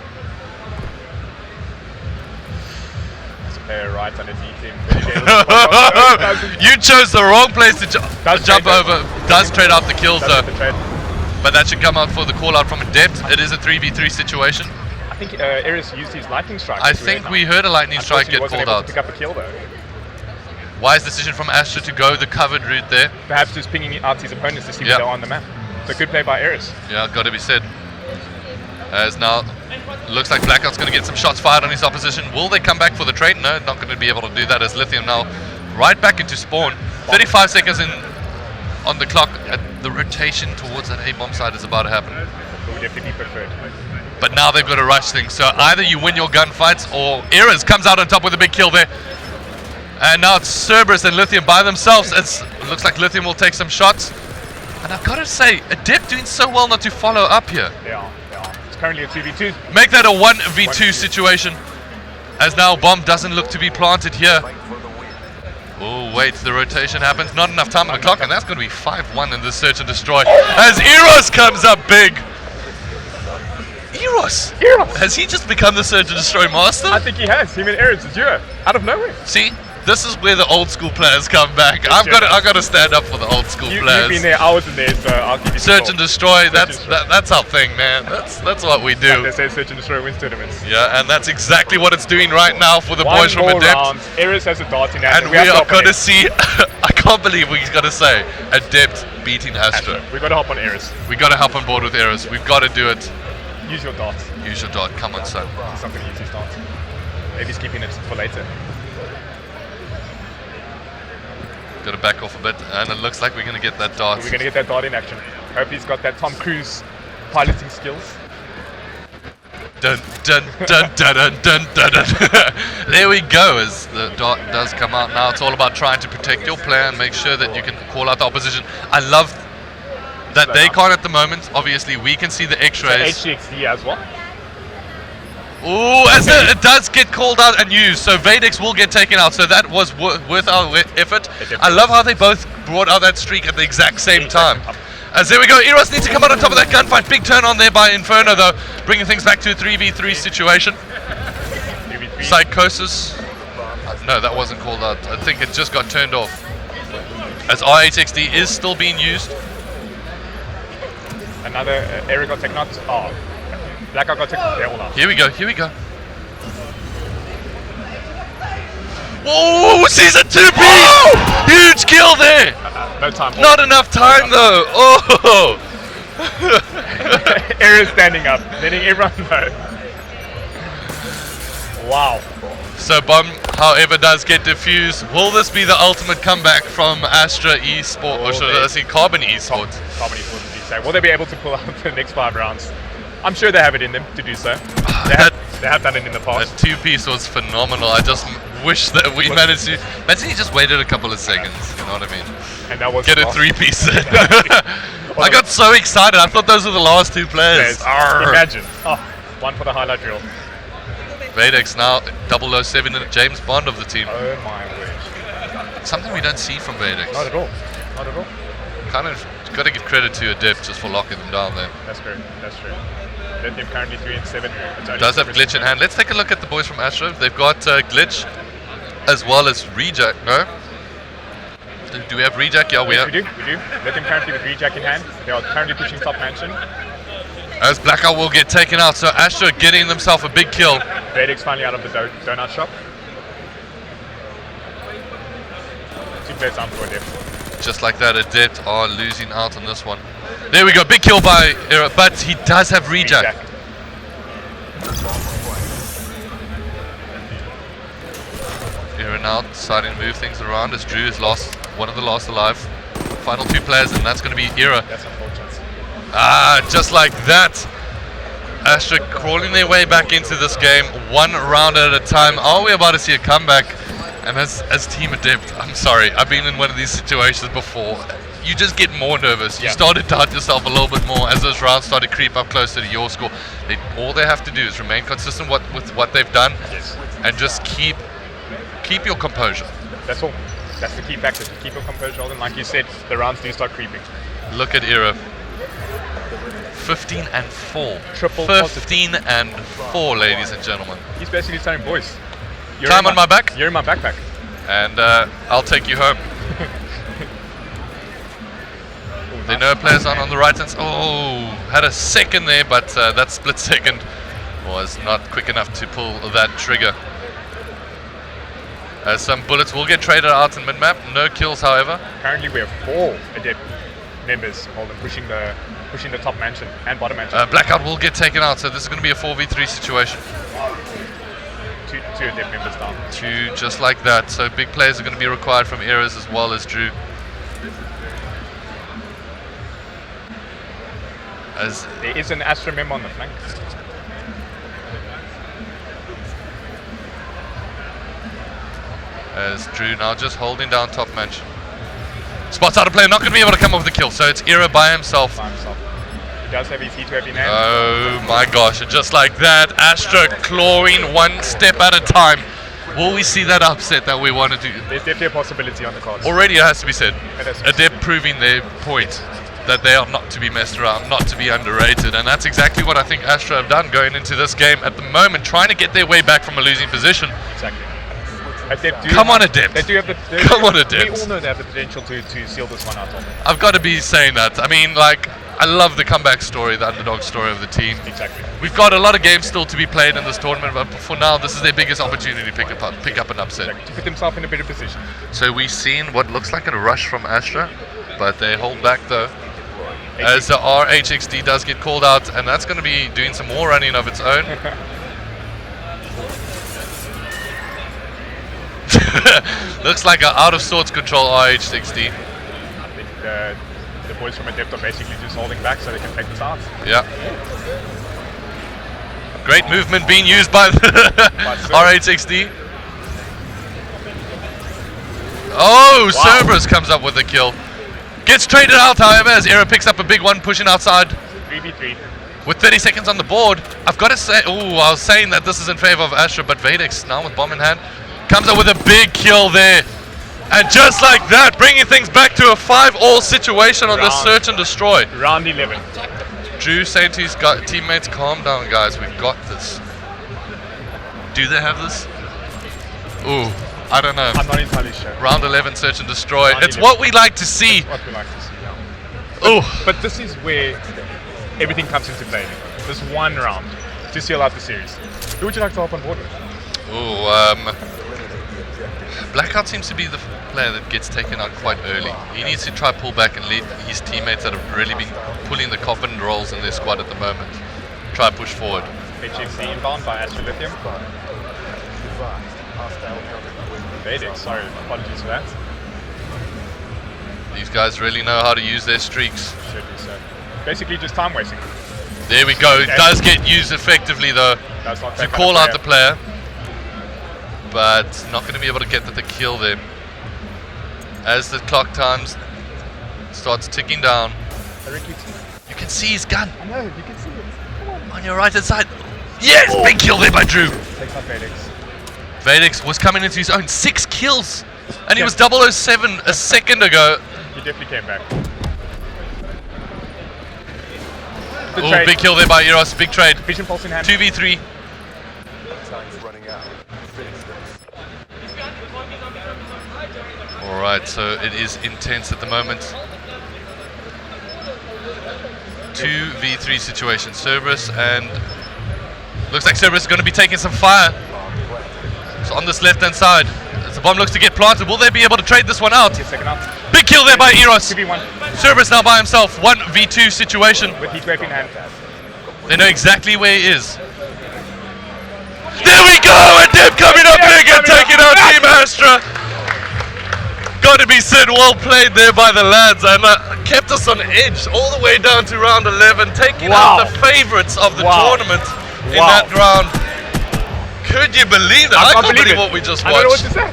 There's a player right underneath him. You chose the wrong place to jump over. Does trade out the kills though. But that should come out for the call out from Adept. It is a 3v3 situation. I think Eris used his lightning strike. I think we heard a lightning strike get called out. To pick up a kill though. Wise decision from Astra to go the covered route there. Perhaps just pinging out his opponents to see Yep. where they're on the map. It's a good play by Eris. Yeah, got to be said. As now Looks like Blackout's going to get some shots fired on his opposition. Will they come back for the trade? No, not going to be able to do that as Lithium now right back into spawn. 35 seconds in on the clock. The rotation towards that A-bomb side is about to happen. Would definitely preferred. But now they've got to rush things. So either you win your gunfights or Eras comes out on top with a big kill there. And now it's Cerberus and Lithium by themselves. It looks like Lithium will take some shots. And I've got to say, Adept doing so well not to follow up here. They are. It's currently a 2v2. Make that a 1v2 situation. As now bomb doesn't look to be planted here. Oh wait, the rotation happens. Not enough time on the clock, and that's going to be 5-1 in this search and destroy. As Eros comes up big. Eros! Has he just become the search and destroy master? I think he has. Him and Aaron's duo out of nowhere. See, this is where the old school players come back. I've got to stand up for the old school players. You've been there, I wasn't there, so I'll give you search and destroy. That's our thing, man. That's what we do. Like they say, search and destroy wins tournaments. Yeah, and that's exactly what it's doing right now for the boys from Adept. Eris has a dart in hand, and we are going to see. I can't believe we're going to say Adept beating Astra. We've got to hop on Eris. We've got to hop on board with Eris. We've got to do it. Use your dart. Use your dart. Come on, son. Something to use his dart. Maybe he's keeping it for later. Got to back off a bit, and it looks like we're going to get that dart. We're going to get that dart in action. Hope he's got that Tom Cruise piloting skills. Dun dun dun dun dun dun dun dun. There we go. As the dart does come out now, it's all about trying to protect your player and make sure that you can call out the opposition. I love that they can't at the moment. Obviously, we can see the X-rays. HDXD as well. Ooh, as it does get called out and used, so Vadex will get taken out. So that was worth our effort. I love how they both brought out that streak at the exact same time. As there we go, Eros needs to come out on top of that gunfight. Big turn on there by Inferno though, bringing things back to a 3v3 situation. 3v3. Psychosis. No, that wasn't called out. I think it just got turned off. As R8XD is still being used. Another Eric got taken out. Oh, Blackout got taken out. They're all out. Here we go, here we go. Whoa, season 2P! Oh! Huge kill there! No time. Not enough time though. Oh! Aaron standing up, letting everyone know. Wow. So bomb, however, does get diffused. Will this be the ultimate comeback from Astra Esports, or should I say Carbon Esports? Carbon Esports, as you say. Will they be able to pull out the next 5 rounds? I'm sure they have it in them to do so. They have done it in the past. That 2-piece was phenomenal. I just wish that we managed to. Imagine he just waited a couple of seconds. You know what I mean? And that was get a 3-piece. I got so excited. I thought those were the last 2 players. Imagine. Oh, one for the highlight reel. Vadex now 007 and James Bond of the team. Oh my word. Something we don't see from Vadex. Not at all. Not at all. Kind of got to give credit to Adept just for locking them down there. That's true. That's true. Lithium currently 3 and 7. Does have glitch in hand. Let's take a look at the boys from Astro. They've got glitch as well as rejack. No? Do we have rejack? Yeah, we do. Lithium currently with rejack in hand. They are currently pushing top mansion. As Blackout will get taken out, so Astro getting themselves a big kill. Vadex finally out of the donut shop. 2 players down for Adept. Just like that, Adept are losing out on this one. There we go, big kill by Era, but he does have rejack. Era now deciding to move things around as Drew is one of the last alive. Final 2 players, and that's going to be Era. That's unfortunate. Just like that. Astra crawling their way back into this game, 1 round at a time. Are we about to see a comeback? And as Team Adept, I'm sorry, I've been in one of these situations before. You just get more nervous. You start to doubt yourself a little bit more as those rounds start to creep up closer to your score. All they have to do is remain consistent with what they've done, and just keep your composure. That's all. That's the key factor. To keep your composure, and like you said, the rounds do start creeping. Look at Era. 15 and 4. Triple 15 and 4, ladies and gentlemen. He's basically saying, boys, time on my back. You're in my backpack. And I'll take you home. They know players aren't on the right hand side. Oh, had a second there, but that split second was not quick enough to pull that trigger. Some bullets will get traded out in mid-map. No kills, however. Currently, we have 4 Adept members pushing pushing the top mansion and bottom mansion. Blackout will get taken out, so this is going to be a 4v3 situation. Two Adept members down. Two just like that, so big players are going to be required from Eras as well as Drew. As there is an Astro member on the flank. As Drew now just holding down top mansion. Spots out of play, not going to be able to come up with the kill, so it's Era by himself. He does have his heat weapon in hand. Oh my gosh, and just like that, Astra clawing one step at a time. Will we see that upset that we want to do? There's definitely a possibility on the cards. Already it has to be said. It is. Adept proving their point that they are not to be messed around, not to be underrated, and that's exactly what I think Astra have done going into this game at the moment, trying to get their way back from a losing position. Exactly. Adept Come on, Adept. They do have the. Come on, Adept. We all know they have the potential to seal this one out. I've got to be saying that. I mean, like, I love the comeback story, the underdog story of the team. Exactly. We've got a lot of games still to be played in this tournament, but for now, this is their biggest opportunity to pick up an upset. To put themselves in a better position. So we've seen what looks like a rush from Astra, but they hold back though. As the RHXD does get called out, and that's going to be doing some more running of its own. Looks like an out of sorts control RH60. I think the boys from Adept are basically just holding back so they can take the start. Yeah. Great movement being used by the RH60. Oh, wow. Cerberus comes up with the kill. Gets traded out, however, as Era picks up a big one, pushing outside. 3v3. With 30 seconds on the board, I've got to say, I was saying that this is in favor of Astra, but Vadex now with bomb in hand comes up with a big kill there. And just like that, bringing things back to a 5-all situation on this search and destroy. Round 11. Drew saying to his teammates, calm down guys, we've got this. Do they have this? Ooh, I don't know. I'm not entirely sure. Round 11 search and destroy. It's what we like to see. What we like to see, yeah. Oh, but this is where everything comes into play. This one round to seal out the series. Who would you like to hop on board with? Oh, Blackout seems to be the player that gets taken out quite early. He needs to try pull back and lead his teammates that have really been pulling the confident roles in their squad at the moment. Try push forward. HFC inbound by Astro Lithium. Vadex, sorry, apologies for that. These guys really know how to use their streaks. Should be so. Basically just time wasting. There we go. It does get used effectively though to call out the player. But not going to be able to get the kill there. As the clock times starts ticking down. You can see his gun. I know, you can see it. Come on. On your right hand side. Yes! Oh. Big kill there by Drew. Takes out Vadex. Vadex was coming into his own. 6 kills. And he was 007 a second ago. He definitely came back. Oh, big kill there by Eros. Big trade. Vision pulse in hand. 2v3. Alright, so it is intense at the moment. 2v3 situation. Cerberus and looks like Cerberus is going to be taking some fire. So on this left hand side, as the bomb looks to get planted, will they be able to trade this one out? Big kill there by Eros. 2v1. Cerberus now by himself. 1v2 situation. With heat wave in hand. They know exactly where he is. There we go! Adept coming up big and taking out Team Astra. Got to be said, well played there by the lads, and kept us on edge all the way down to round 11, taking out the favorites of the tournament in that round. Could you believe that? I can't believe what we just watched. I don't know what to say.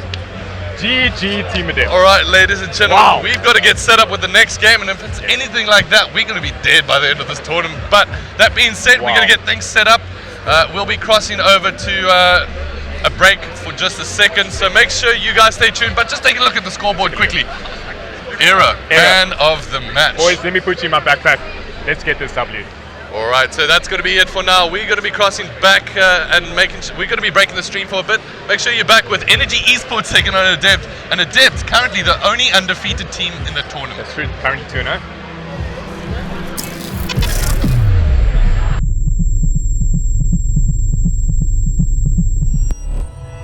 GG Team Adept. Alright, ladies and gentlemen, we've got to get set up with the next game, and if it's anything like that, we're going to be dead by the end of this tournament. But that being said, we're going to get things set up. We'll be crossing over to a break for just a second, so make sure you guys stay tuned, but just take a look at the scoreboard quickly. Era, man of the match. Boys, let me put you in my backpack. Let's get this W. Alright, so that's going to be it for now. We're going to be crossing back and we're going to be breaking the stream for a bit. Make sure you're back with Energy Esports taking on Adept. And Adept, currently the only undefeated team in the tournament. That's true, currently 2-0.